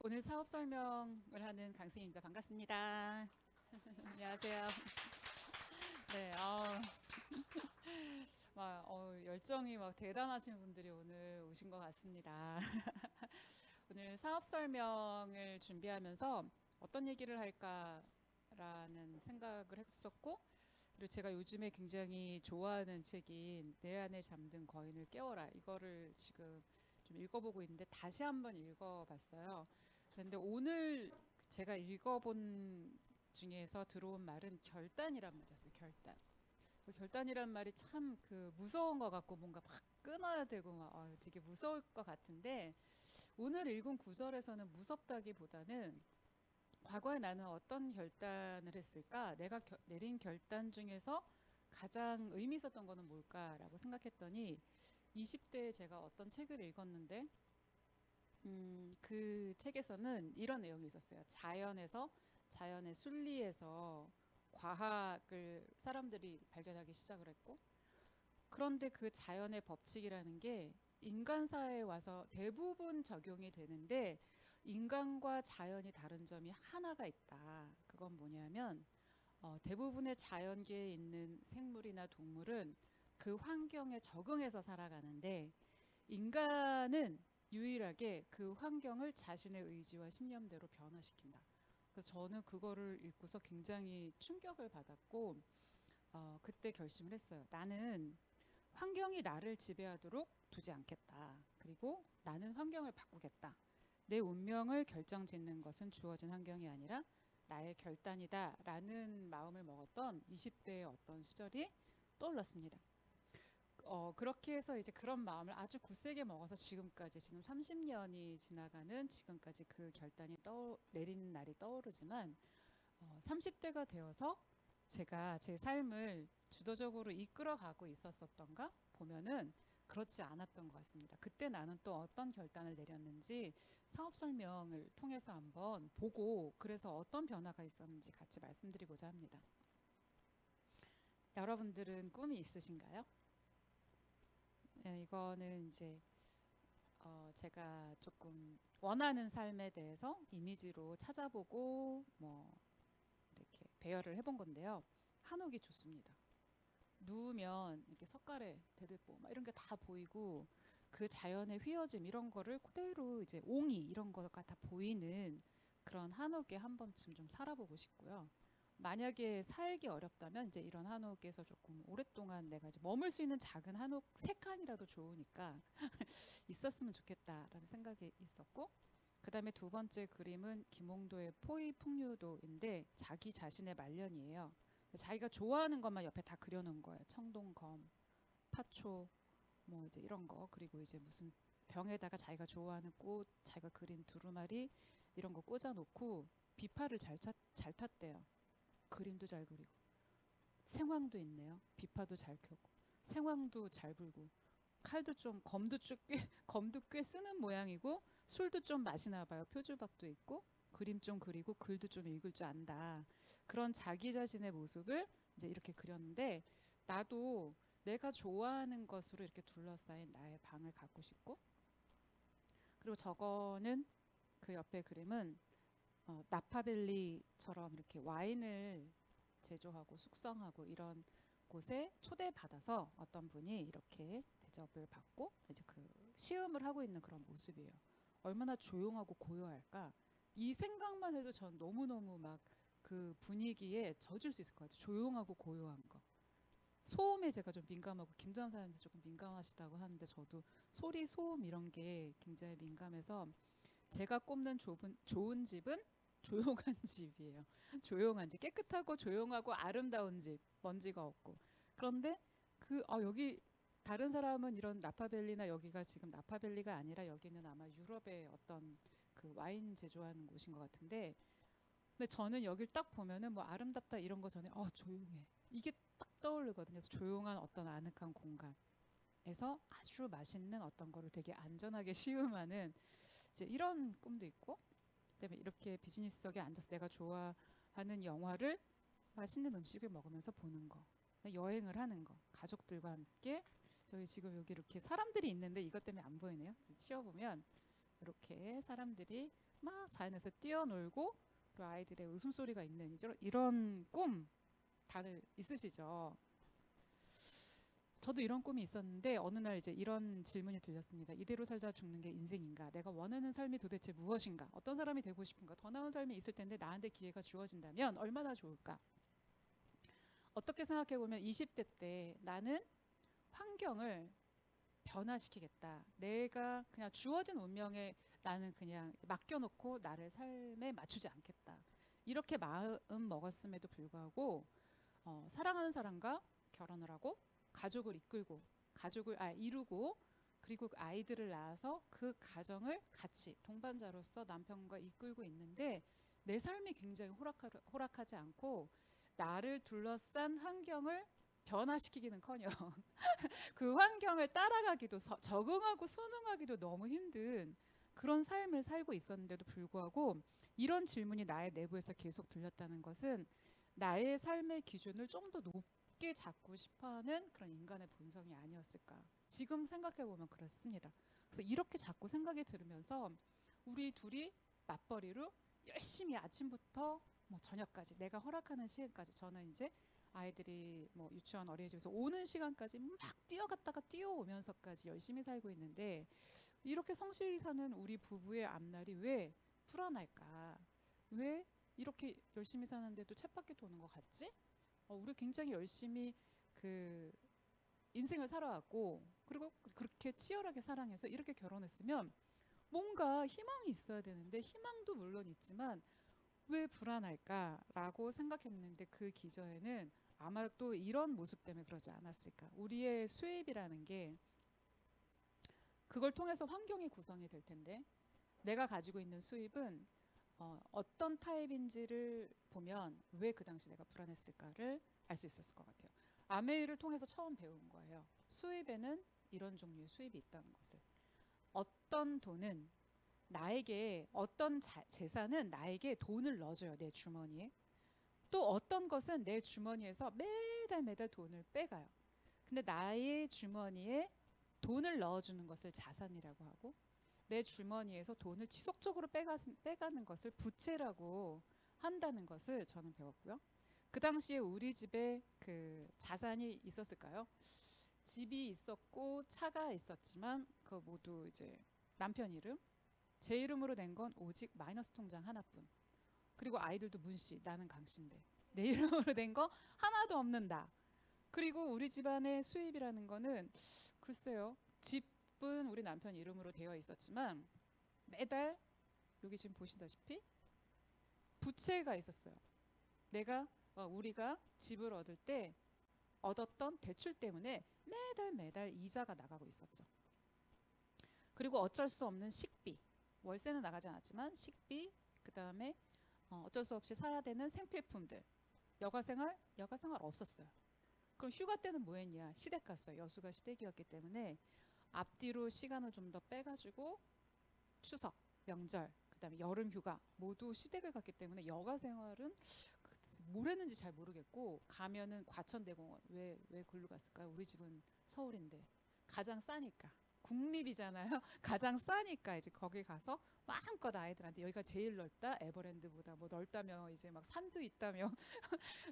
오늘 사업 설명을 하는 강승희입니다. 반갑습니다. 안녕하세요. 네, 열정이 막 대단하신 분들이 오늘 오신 것 같습니다. 오늘 사업 설명을 준비하면서 어떤 얘기를 할까라는 생각을 했었고, 그리고 제가 요즘에 굉장히 좋아하는 책인 내 안에 잠든 거인을 깨워라. 이거를 지금 좀 읽어보고 있는데 다시 한번 읽어봤어요. 그런데 오늘 제가 읽어본 중에서 들어온 말은 결단이란 말이었어요. 결단. 그 결단이란 말이 참 그 무서운 것 같고 뭔가 막 끊어야 되고 막 되게 무서울 것 같은데 오늘 읽은 구절에서는 무섭다기보다는 과거에 나는 어떤 결단을 했을까? 내가 내린 결단 중에서 가장 의미 있었던 거는 뭘까라고 생각했더니 20대에 제가 어떤 책을 읽었는데 그 책에서는 이런 내용이 있었어요. 자연의 순리에서 과학을 사람들이 발견하기 시작을 했고 그런데 그 자연의 법칙이라는 게 인간 사회에 와서 대부분 적용이 되는데 인간과 자연이 다른 점이 하나가 있다. 그건 뭐냐면 대부분의 자연계에 있는 생물이나 동물은 그 환경에 적응해서 살아가는데 인간은 유일하게 그 환경을 자신의 의지와 신념대로 변화시킨다. 그래서 저는 그거를 읽고서 굉장히 충격을 받았고 그때 결심을 했어요. 나는 환경이 나를 지배하도록 두지 않겠다. 그리고 나는 환경을 바꾸겠다. 내 운명을 결정짓는 것은 주어진 환경이 아니라 나의 결단이다. 라는 마음을 먹었던 20대의 어떤 시절이 떠올랐습니다. 그렇게 해서 이제 그런 마음을 아주 굳세게 먹어서 지금까지 지금 30년이 지나가는 지금까지 그 결단이 내린 날이 떠오르지만 30대가 되어서 제가 제 삶을 주도적으로 이끌어가고 있었었던가 보면은 그렇지 않았던 것 같습니다. 그때 나는 또 어떤 결단을 내렸는지 사업 설명을 통해서 한번 보고 그래서 어떤 변화가 있었는지 같이 말씀드리고자 합니다. 여러분들은 꿈이 있으신가요? 네, 이거는 이제 제가 조금 원하는 삶에 대해서 이미지로 찾아보고 뭐 이렇게 배열을 해본 건데요. 한옥이 좋습니다. 누우면 이렇게 석가래, 대들보 막 이런 게 다 보이고 그 자연의 휘어짐 이런 거를 그대로 이제 옹이 이런 거가 다 보이는 그런 한옥에 한 번쯤 좀 살아보고 싶고요. 만약에 살기 어렵다면 이제 이런 한옥에서 조금 오랫동안 내가 이제 머물 수 있는 작은 한옥 세 칸이라도 좋으니까 있었으면 좋겠다라는 생각이 있었고 그다음에 두 번째 그림은 김홍도의 포위풍류도인데 자기 자신의 말년이에요. 자기가 좋아하는 것만 옆에 다 그려놓은 거예요. 청동검, 파초, 뭐 이제 이런 거 그리고 이제 무슨 병에다가 자기가 좋아하는 꽃, 자기가 그린 두루마리 이런 거 꽂아놓고 비파를 잘 탔대요. 그림도 잘 그리고 생황도 있네요. 비파도 잘 켜고 생황도 잘 불고 칼도 좀 검도 꽤 쓰는 모양이고 술도 좀 마시나 봐요. 표주박도 있고 그림 좀 그리고 글도 좀 읽을 줄 안다. 그런 자기 자신의 모습을 이제 이렇게 그렸는데 나도 내가 좋아하는 것으로 이렇게 둘러싸인 나의 방을 갖고 싶고 그리고 저거는 그 옆에 그림은 나파밸리처럼 이렇게 와인을 제조하고 숙성하고 이런 곳에 초대받아서 어떤 분이 이렇게 대접을 받고 이제 그 시음을 하고 있는 그런 모습이에요. 얼마나 조용하고 고요할까? 이 생각만 해도 전 너무너무 막 그 분위기에 젖을 수 있을 것 같아요. 조용하고 고요한 거. 소음에 제가 좀 민감하고 김도환 사장님도 조금 민감하시다고 하는데 저도 소리, 소음 이런 게 굉장히 민감해서 제가 꼽는 좋은 집은 조용한 집이에요. 조용한 집, 깨끗하고 조용하고 아름다운 집, 먼지가 없고. 그런데 여기 다른 사람은 이런 나파밸리나 여기가 지금 나파밸리가 아니라 여기는 아마 유럽의 어떤 그 와인 제조하는 곳인 것 같은데 근데 저는 여길 딱 보면은 뭐 아름답다 이런 거 전에 조용해. 이게 딱 떠오르거든요. 그래서 조용한 어떤 아늑한 공간에서 아주 맛있는 어떤 거를 되게 안전하게 시음하는 이제 이런 꿈도 있고 그다음에 이렇게 비즈니스석에 앉아서 내가 좋아하는 영화를 맛있는 음식을 먹으면서 보는 거 여행을 하는 거 가족들과 함께 저희 지금 여기 이렇게 사람들이 있는데 이것 때문에 안 보이네요. 치워보면 이렇게 사람들이 막 자연에서 뛰어놀고 또 아이들의 웃음소리가 있는 이런 꿈 다들 있으시죠? 저도 이런 꿈이 있었는데 어느 날 이제 이런 질문이 들렸습니다. 이대로 살다 죽는 게 인생인가? 내가 원하는 삶이 도대체 무엇인가? 어떤 사람이 되고 싶은가? 더 나은 삶이 있을 텐데 나한테 기회가 주어진다면 얼마나 좋을까? 어떻게 생각해 보면 20대 때 나는 환경을 변화시키겠다. 내가 그냥 주어진 운명에 나는 그냥 맡겨놓고 나를 삶에 맞추지 않겠다. 이렇게 마음 먹었음에도 불구하고 사랑하는 사람과 결혼을 하고 가족을 이끌고 이루고 그리고 그 아이들을 낳아서 그 가정을 같이 동반자로서 남편과 이끌고 있는데 내 삶이 굉장히 호락하지 않고 나를 둘러싼 환경을 변화시키기는커녕 그 환경을 따라가기도 적응하고 순응하기도 너무 힘든 그런 삶을 살고 있었는데도 불구하고 이런 질문이 나의 내부에서 계속 들렸다는 것은 나의 삶의 기준을 좀 더 높게 잡고 싶어하는 그런 인간의 본성이 아니었을까. 지금 생각해 보면 그렇습니다. 그래서 이렇게 자꾸 생각이 들으면서 우리 둘이 맞벌이로 열심히 아침부터 뭐 저녁까지 내가 허락하는 시간까지 저는 이제 아이들이 뭐 유치원 어린이집에서 오는 시간까지 막 뛰어갔다가 뛰어오면서까지 열심히 살고 있는데 이렇게 성실히 사는 우리 부부의 앞날이 왜 불안할까? 왜 이렇게 열심히 사는데도 쳇바퀴 도는 것 같지? 우리 굉장히 열심히 그 인생을 살아왔고 그리고 그렇게 치열하게 사랑해서 이렇게 결혼했으면 뭔가 희망이 있어야 되는데 희망도 물론 있지만 왜 불안할까라고 생각했는데 그 기저에는 아마 또 이런 모습 때문에 그러지 않았을까. 우리의 수입이라는 게 그걸 통해서 환경이 구성이 될 텐데 내가 가지고 있는 수입은 어떤 타입인지를 보면 왜 그 당시 내가 불안했을까를 알 수 있었을 것 같아요. 아메이를 통해서 처음 배운 거예요. 수입에는 이런 종류의 수입이 있다는 것을. 어떤 돈은 나에게 어떤 재산은 나에게 돈을 넣어줘요. 내 주머니에. 또 어떤 것은 내 주머니에서 매달 매달 돈을 빼가요. 근데 나의 주머니에 돈을 넣어주는 것을 자산이라고 하고 내 주머니에서 돈을 지속적으로 빼가는 것을 부채라고 한다는 것을 저는 배웠고요. 그 당시에 우리 집에 그 자산이 있었을까요? 집이 있었고 차가 있었지만 그 모두 이제 남편 이름, 제 이름으로 낸 건 오직 마이너스 통장 하나뿐. 그리고 아이들도 문씨, 나는 강씨인데 내 이름으로 된 거 하나도 없는다. 그리고 우리 집안의 수입이라는 거는 글쎄요. 집은 우리 남편 이름으로 되어 있었지만 매달 여기 지금 보시다시피 부채가 있었어요. 내가 우리가 집을 얻을 때 얻었던 대출 때문에 매달 매달 이자가 나가고 있었죠. 그리고 어쩔 수 없는 식비, 월세는 나가지 않았지만 식비, 그 다음에 어쩔 수 없이 사야 되는 생필품들, 여가생활 없었어요. 그럼 휴가 때는 뭐 했냐? 시댁 갔어요. 여수가 시댁이었기 때문에 앞뒤로 시간을 좀 더 빼가지고 추석, 명절, 그다음에 여름 휴가 모두 시댁을 갔기 때문에 여가 생활은 뭘 했는지 잘 모르겠고 가면은 과천대공원 왜 글로 갔을까요? 우리 집은 서울인데 가장 싸니까 국립이잖아요. 가장 싸니까 이제 거기 가서 마음껏 아이들한테 여기가 제일 넓다 에버랜드보다 뭐 넓다며 이제 막 산도 있다며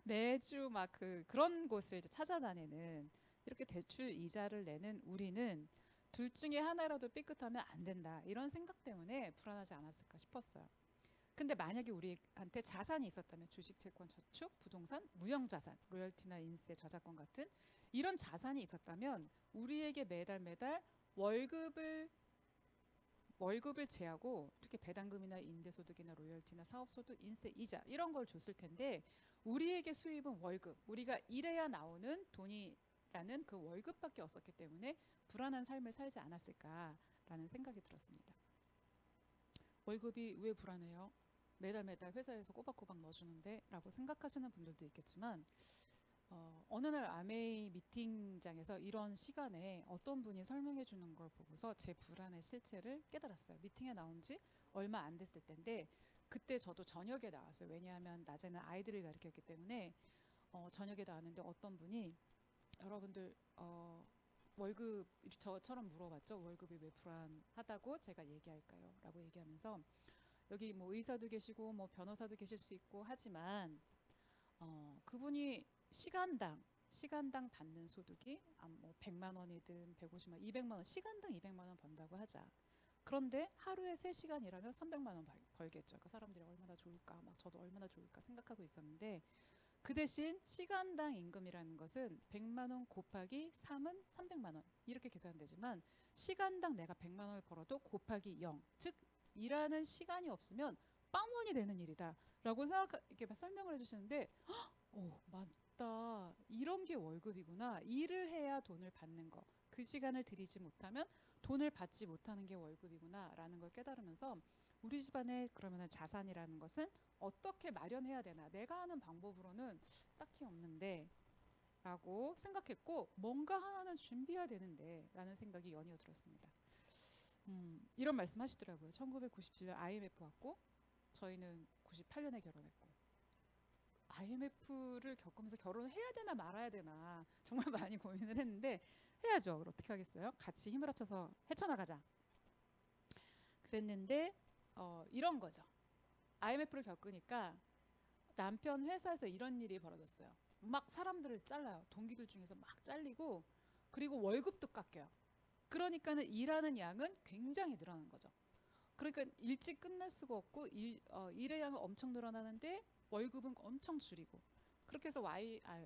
매주 막 그런 곳을 이제 찾아다니는 이렇게 대출 이자를 내는 우리는 둘 중에 하나라도 삐끗하면 안 된다. 이런 생각 때문에 불안하지 않았을까 싶었어요. 근데 만약에 우리한테 자산이 있었다면 주식, 채권, 저축, 부동산, 무형자산, 로열티나 인세, 저작권 같은 이런 자산이 있었다면 우리에게 매달 매달 월급을 제하고 이렇게 배당금이나 임대소득이나 로열티나 사업소득, 인세, 이자 이런 걸 줬을 텐데 우리에게 수입은 월급, 우리가 일해야 나오는 돈이라는 그 월급밖에 없었기 때문에 불안한 삶을 살지 않았을까라는 생각이 들었습니다. 월급이 왜 불안해요? 매달 매달 회사에서 꼬박꼬박 넣어주는데 라고 생각하시는 분들도 있겠지만 어느 날 아메이 미팅장에서 이런 시간에 어떤 분이 설명해 주는 걸 보고서 제 불안의 실체를 깨달았어요. 미팅에 나온 지 얼마 안 됐을 텐데 그때 저도 저녁에 나왔어요. 왜냐하면 낮에는 아이들을 가르쳤기 때문에 저녁에 나왔는데 어떤 분이 여러분들 월급 저처럼 물어봤죠. 월급이 왜 불안하다고 제가 얘기할까요? 라고 얘기하면서 여기 뭐 의사도 계시고 뭐 변호사도 계실 수 있고 하지만 그분이 시간당 받는 소득이 뭐 100만 원이든 150만 원, 200만 원, 시간당 200만 원 번다고 하자. 그런데 하루에 3시간 일하면 300만 원 벌겠죠. 그 사람들이 얼마나 좋을까, 막 저도 얼마나 좋을까 생각하고 있었는데 그 대신 시간당 임금이라는 것은 100만 원 곱하기 3은 300만 원 이렇게 계산되지만 시간당 내가 100만 원을 벌어도 곱하기 0, 즉 일하는 시간이 없으면 빵원이 되는 일이다라고 이렇게 설명을 해주시는데 오, 맞다. 이런 게 월급이구나. 일을 해야 돈을 받는 거. 그 시간을 들이지 못하면 돈을 받지 못하는 게 월급이구나라는 걸 깨달으면서 우리 집안에 그러면 자산이라는 것은 어떻게 마련해야 되나? 내가 하는 방법으로는 딱히 없는데 라고 생각했고 뭔가 하나는 준비해야 되는데 라는 생각이 연이어 들었습니다. 이런 말씀 하시더라고요. 1997년 IMF 왔고 저희는 98년에 결혼했고 IMF를 겪으면서 결혼을 해야 되나 말아야 되나 정말 많이 고민을 했는데 해야죠. 어떻게 하겠어요? 같이 힘을 합쳐서 헤쳐나가자. 그랬는데 이런 거죠. IMF를 겪으니까 남편 회사에서 이런 일이 벌어졌어요. 막 사람들을 잘라요. 동기들 중에서 막 잘리고 그리고 월급도 깎여요. 그러니까는 일하는 양은 굉장히 늘어나는 거죠. 그러니까 일찍 끝날 수가 없고 일의 양은 엄청 늘어나는데 월급은 엄청 줄이고 그렇게 해서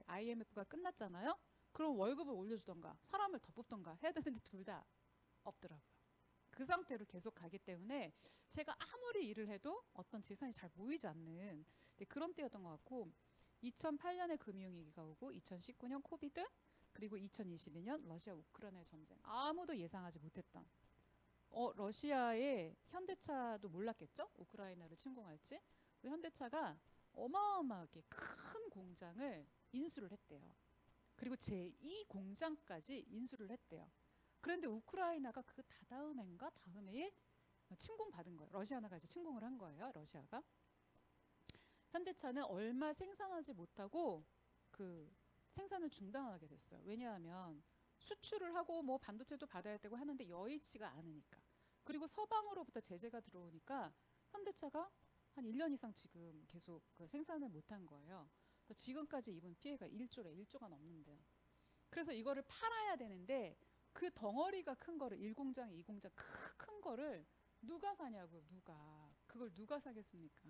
IMF가 끝났잖아요. 그럼 월급을 올려주던가 사람을 더 뽑던가 해야 되는데 둘 다 없더라고요. 그 상태로 계속 가기 때문에 제가 아무리 일을 해도 어떤 재산이 잘 모이지 않는 그런 때였던 것 같고 2008년에 금융위기가 오고 2019년 코비드 그리고 2022년 러시아 우크라이나 전쟁 아무도 예상하지 못했던 러시아의 현대차도 몰랐겠죠? 우크라이나를 침공할지. 그 현대차가 어마어마하게 큰 공장을 인수를 했대요. 그리고 제2 공장까지 인수를 했대요. 그런데 우크라이나가 그 다다음 해인가 다음 해에 침공받은 거예요. 러시아가 이제 침공을 한 거예요. 러시아가. 현대차는 얼마 생산하지 못하고 그 생산을 중단하게 됐어요. 왜냐하면 수출을 하고 뭐 반도체도 받아야 되고 하는데 여의치가 않으니까. 그리고 서방으로부터 제재가 들어오니까 현대차가 한 1년 이상 지금 계속 그 생산을 못한 거예요. 지금까지 입은 피해가 1조가 넘는데요. 그래서 이거를 팔아야 되는데 그 덩어리가 큰 거를 1공장, 2공장 큰 거를 누가 사냐고요. 그걸 누가 사겠습니까?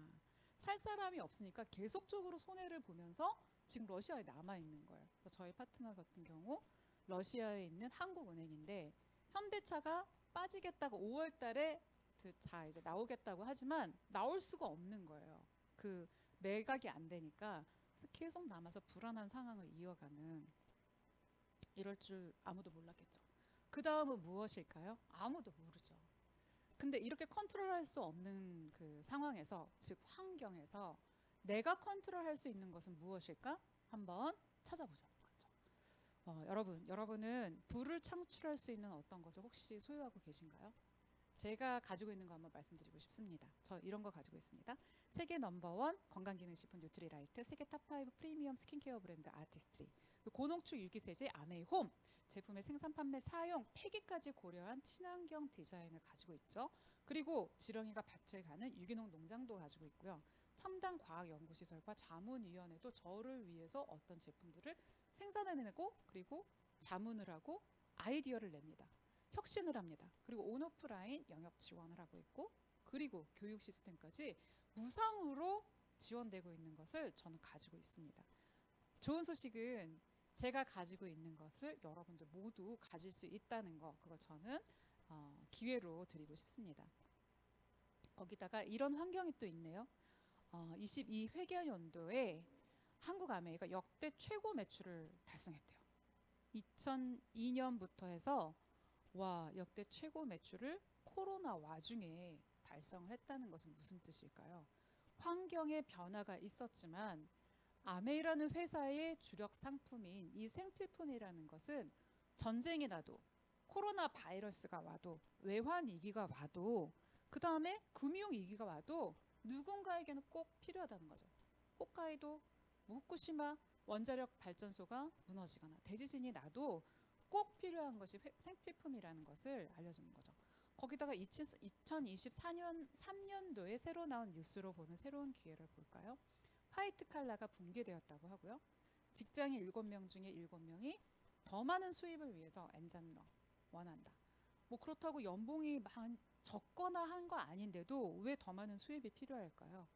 살 사람이 없으니까 계속적으로 손해를 보면서 지금 러시아에 남아 있는 거예요. 그래서 저희 파트너 같은 경우 러시아에 있는 한국은행인데 현대차가 빠지겠다고 5월 달에 다 이제 나오겠다고 하지만 나올 수가 없는 거예요. 그 매각이 안 되니까 그래서 계속 남아서 불안한 상황을 이어가는 이럴 줄 아무도 몰랐겠죠. 그 다음은 무엇일까요? 아무도 모르죠. 근데 이렇게 컨트롤할 수 없는 그 상황에서, 즉 환경에서 내가 컨트롤할 수 있는 것은 무엇일까? 한번 찾아보자는 거죠. 여러분은 부를 창출할 수 있는 어떤 것을 혹시 소유하고 계신가요? 제가 가지고 있는 거 한번 말씀드리고 싶습니다. 저 이런 거 가지고 있습니다. 세계 넘버원 건강기능식품 뉴트리라이트, 세계 탑5 프리미엄 스킨케어 브랜드 아티스트리, 고농축 유기세제 아메이홈, 제품의 생산, 판매, 사용, 폐기까지 고려한 친환경 디자인을 가지고 있죠. 그리고 지렁이가 밭을 가는 유기농 농장도 가지고 있고요. 첨단 과학연구시설과 자문위원회도 저를 위해서 어떤 제품들을 생산해내고 그리고 자문을 하고 아이디어를 냅니다. 혁신을 합니다. 그리고 온오프라인 영역 지원을 하고 있고 그리고 교육 시스템까지 무상으로 지원되고 있는 것을 저는 가지고 있습니다. 좋은 소식은 제가 가지고 있는 것을 여러분들 모두 가질 수 있다는 거, 그걸 저는 기회로 드리고 싶습니다. 거기다가 이런 환경이 또 있네요. 22회계연도에 한국아메이가 역대 최고 매출을 달성했대요. 2002년부터 해서 역대 최고 매출을 코로나 와중에 달성을 했다는 것은 무슨 뜻일까요? 환경의 변화가 있었지만 아메이라는 회사의 주력 상품인 이 생필품이라는 것은 전쟁이 나도 코로나 바이러스가 와도 외환 위기가 와도 그 다음에 금융 위기가 와도 누군가에게는 꼭 필요하다는 거죠. 홋카이도, 후쿠시마 원자력 발전소가 무너지거나 대지진이 나도 꼭 필요한 것이 생필품이라는 것을 알려주는 거죠. 거기다가 2024년 3년도에 새로 나온 뉴스로 보는 새로운 기회를 볼까요? 화이트 칼라가 붕괴되었다고 하고요. 직장인 7명 중에 7명이 더 많은 수입을 위해서 엔잡러 원한다. 뭐 그렇다고 연봉이 적거나 한 거 아닌데도 왜 더 많은 수입이 필요할까요?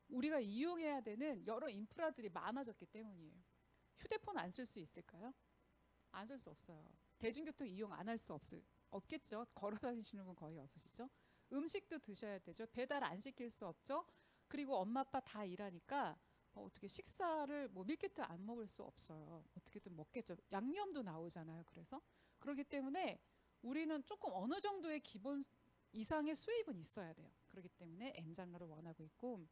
우리가 이용해야 되는 여러 인프라들이 많아졌기 때문이에요. 휴대폰 안 쓸 수 있을까요? 안 쓸 수 없어요. 대중교통 이용 안 할 수 없겠죠. 걸어 다니시는 분 거의 없으시죠? 음식도 드셔야 되죠. 배달 안 시킬 수 없죠. 그리고 엄마 아빠 다 일하니까 어떻게 식사를 뭐 밀키트 안 먹을 수 없어요. 어떻게든 먹겠죠. 양념도 나오잖아요. 그래서 그렇기 때문에 우리는 조금 어느 정도의 기본 이상의 수입은 있어야 돼요. 그렇기 때문에 엔잡러를 원하고 있고,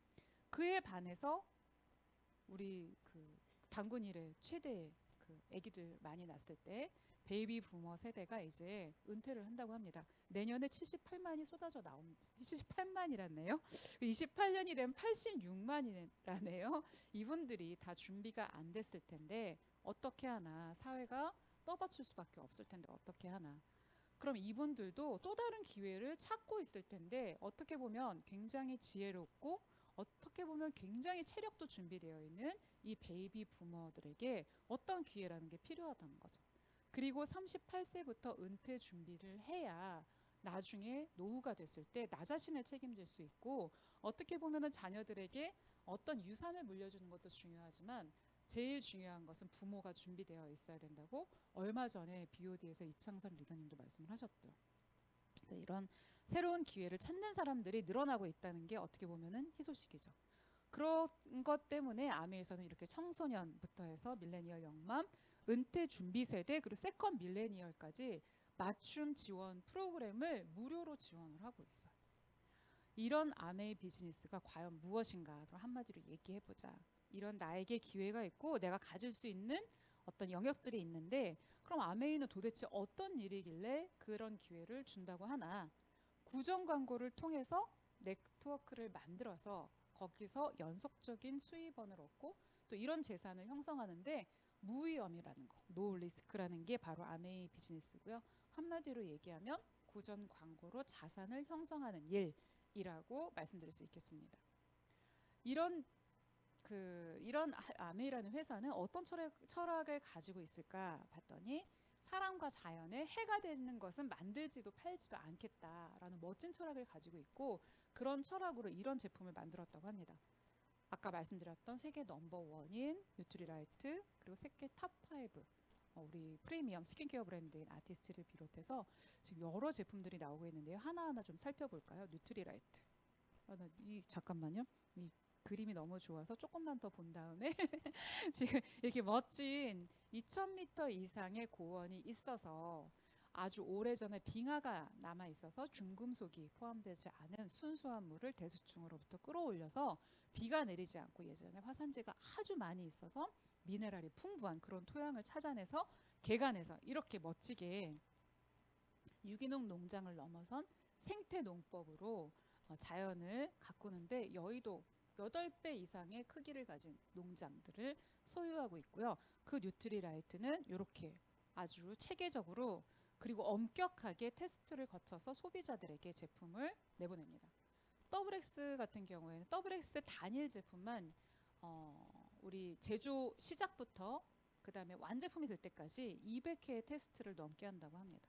그에 반해서 우리 그 단군 일의 최대 그 아기들 많이 낳았을 때 베이비 부머 세대가 이제 은퇴를 한다고 합니다. 내년에 78만이 쏟아져 나온 78만이라네요. 28년이 되면 86만이라네요. 이분들이 다 준비가 안 됐을 텐데 어떻게 하나, 사회가 떠받칠 수밖에 없을 텐데 어떻게 하나. 그럼 이분들도 또 다른 기회를 찾고 있을 텐데 어떻게 보면 굉장히 지혜롭고 어떻게 보면 굉장히 체력도 준비되어 있는 이 베이비 부머들에게 어떤 기회라는 게 필요하다는 거죠. 그리고 38세부터 은퇴 준비를 해야 나중에 노후가 됐을 때 나 자신을 책임질 수 있고, 어떻게 보면은 자녀들에게 어떤 유산을 물려주는 것도 중요하지만 제일 중요한 것은 부모가 준비되어 있어야 된다고 얼마 전에 BOD에서 이창선 리더님도 말씀을 하셨죠. 이런 새로운 기회를 찾는 사람들이 늘어나고 있다는 게 어떻게 보면은 희소식이죠. 그런 것 때문에 아메에서는 이렇게 청소년부터 해서 밀레니얼 영맘, 은퇴 준비 세대, 그리고 세컨 밀레니얼까지 맞춤 지원 프로그램을 무료로 지원을 하고 있어요. 이런 아메의 비즈니스가 과연 무엇인가? 그럼 한마디로 얘기해보자. 이런 나에게 기회가 있고 내가 가질 수 있는 어떤 영역들이 있는데, 그럼 아메이는 도대체 어떤 일이길래 그런 기회를 준다고 하나? 구정 광고를 통해서 네트워크를 만들어서 거기서 연속적인 수입원을 얻고 또 이런 재산을 형성하는데 무위험이라는 거, 노 리스크라는 게 바로 아메이 비즈니스고요. 한마디로 얘기하면 구정 광고로 자산을 형성하는 일이라고 말씀드릴 수 있겠습니다. 이런 아메이라는 회사는 어떤 철학을 가지고 있을까 봤더니, 사람과 자연에 해가 되는 것은 만들지도 팔지도 않겠다라는 멋진 철학을 가지고 있고, 그런 철학으로 이런 제품을 만들었다고 합니다. 아까 말씀드렸던 세계 넘버원인 뉴트리라이트, 그리고 세계 탑5 우리 프리미엄 스킨케어 브랜드인 아티스트를 비롯해서 지금 여러 제품들이 나오고 있는데요. 하나하나 좀 살펴볼까요? 뉴트리라이트. 잠깐만요. 이 그림이 너무 좋아서 조금만 더 본 다음에 지금 이렇게 멋진 2000m 이상의 고원이 있어서 아주 오래전에 빙하가 남아 있어서 중금속이 포함되지 않은 순수한 물을 대수층으로부터 끌어올려서 비가 내리지 않고, 예전에 화산재가 아주 많이 있어서 미네랄이 풍부한 그런 토양을 찾아내서 개간해서 이렇게 멋지게 유기농 농장을 넘어선 생태 농법으로 자연을 가꾸는데 여의도 8배 이상의 크기를 가진 농장들을 소유하고 있고요. 그 뉴트리라이트는 이렇게 아주 체계적으로 그리고 엄격하게 테스트를 거쳐서 소비자들에게 제품을 내보냅니다. 더블엑스 같은 경우에는 더블엑스 단일 제품만 우리 제조 시작부터 그 다음에 완제품이 될 때까지 200회의 테스트를 넘게 한다고 합니다.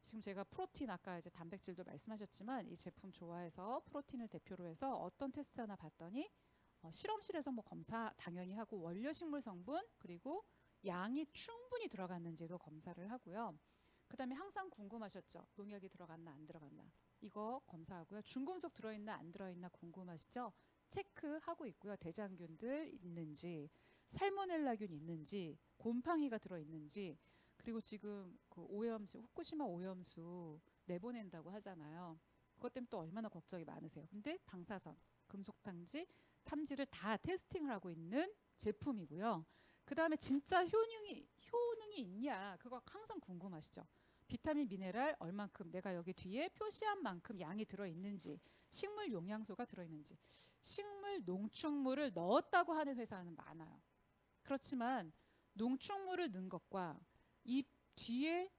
지금 제가 프로틴, 아까 이제 단백질도 말씀하셨지만 이 제품 좋아해서 프로틴을 대표로 해서 어떤 테스트 하나 봤더니 실험실에서 뭐 검사 당연히 하고 원료 식물 성분 그리고 양이 충분히 들어갔는지도 검사를 하고요. 그 다음에 항상 궁금하셨죠? 농약이 들어갔나 안 들어갔나? 이거 검사하고요. 중금속 들어있나 안 들어있나 궁금하시죠? 체크하고 있고요. 대장균들 있는지, 살모넬라균 있는지, 곰팡이가 들어있는지, 그리고 지금 그 오염수, 후쿠시마 오염수 내보낸다고 하잖아요. 그것 때문에 또 얼마나 걱정이 많으세요. 근데 방사선, 금속탕지, 탐지를 다 테스팅을 하고 있는 제품이고요. 그 다음에 진짜 효능이 있냐, 그거 항상 궁금하시죠. 비타민, 미네랄 얼만큼, 내가 여기 뒤에 표시한 만큼 양이 들어있는지, 식물 용량소가 들어있는지. 식물 농축물을 넣었다고 하는 회사는 많아요. 그렇지만 농축물을 넣은 것과 이 뒤에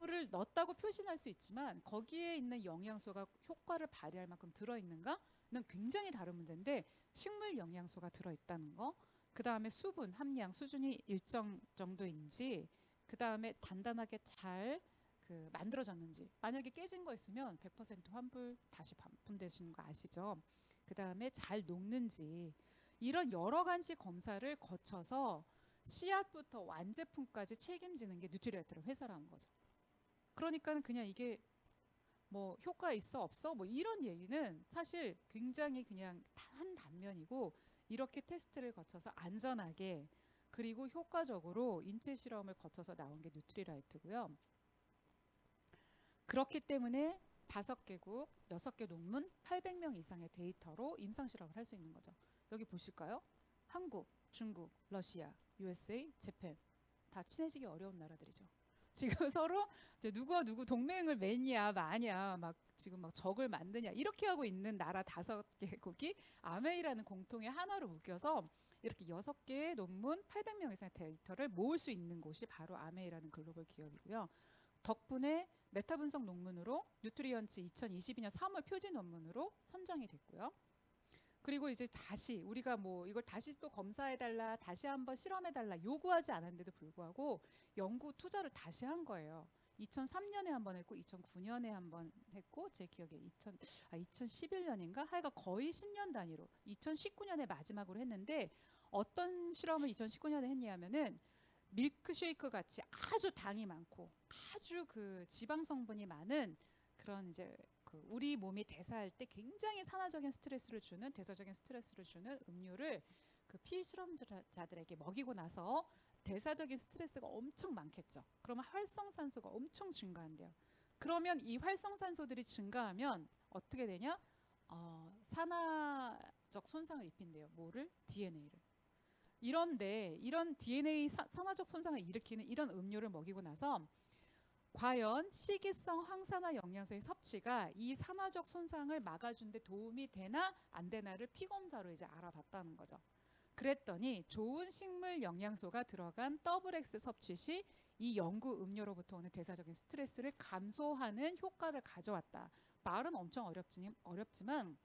를 넣었다고 표시할 수 있지만 거기에 있는 영양소가 효과를 발휘할 만큼 들어있는가는 굉장히 다른 문제인데 식물 영양소가 들어있다는 거, 그 다음에 수분 함량 수준이 일정 정도인지, 그 다음에 단단하게 잘 만들어졌는지, 만약에 깨진 거 있으면 100% 환불 다시 반품되시는 거 아시죠? 그 다음에 잘 녹는지, 이런 여러 가지 검사를 거쳐서 씨앗부터 완제품까지 책임지는 게 뉴트리얼트의 회사라는 거죠. 그러니까는 그냥 이게 뭐 효과 있어 없어 뭐 이런 얘기는 사실 굉장히 그냥 한 단면이고, 이렇게 테스트를 거쳐서 안전하게 그리고 효과적으로 인체 실험을 거쳐서 나온 게 뉴트리라이트고요. 그렇기 때문에 5개국 6개 논문 800명 이상의 데이터로 임상 실험을 할 수 있는 거죠. 여기 보실까요? 한국, 중국, 러시아, USA, 재팬, 다 친해지기 어려운 나라들이죠. 지금 서로 이제 누구와 누구 동맹을 맺냐 마냐 막 지금 막 적을 만드냐 이렇게 하고 있는 나라 5개국이 아메이라는 공통의 하나로 묶여서 이렇게 6개의 논문 800명 이상의 데이터를 모을 수 있는 곳이 바로 아메이라는 글로벌 기업이고요. 덕분에 메타 분석 논문으로 뉴트리언츠 2022년 3월 표지 논문으로 선정이 됐고요. 그리고 이제 다시 우리가 뭐 이걸 다시 또 검사해달라, 다시 한번 실험해달라 요구하지 않았는데도 불구하고 연구 투자를 다시 한 거예요. 2003년에 한번 했고 2009년에 한번 했고, 제 기억에 2011년인가 하여가 거의 10년 단위로 2019년에 마지막으로 했는데, 어떤 실험을 2019년에 했냐면은 밀크쉐이크 같이 아주 당이 많고 아주 지방 성분이 많은 그런 이제 우리 몸이 대사할 때 굉장히 산화적인 스트레스를 주는, 대사적인 스트레스를 주는 음료를 피실험자들에게 먹이고 나서 대사적인 스트레스가 엄청 많겠죠. 그러면 활성산소가 엄청 증가한대요. 그러면 이 활성산소들이 증가하면 어떻게 되냐? 산화적 손상을 입힌대요. 뭐를? DNA를. 이런데 이런 DNA 산화적 손상을 일으키는 이런 음료를 먹이고 나서 과연 식이성 항산화 영양소의 섭취가 이 산화적 손상을 막아준 데 도움이 되나 안 되나를 피검사로 이제 알아봤다는 거죠. 그랬더니 좋은 식물 영양소가 들어간 XX 섭취 시 이 연구 음료로부터 오는 대사적인 스트레스를 감소하는 효과를 가져왔다. 말은 엄청 어렵지만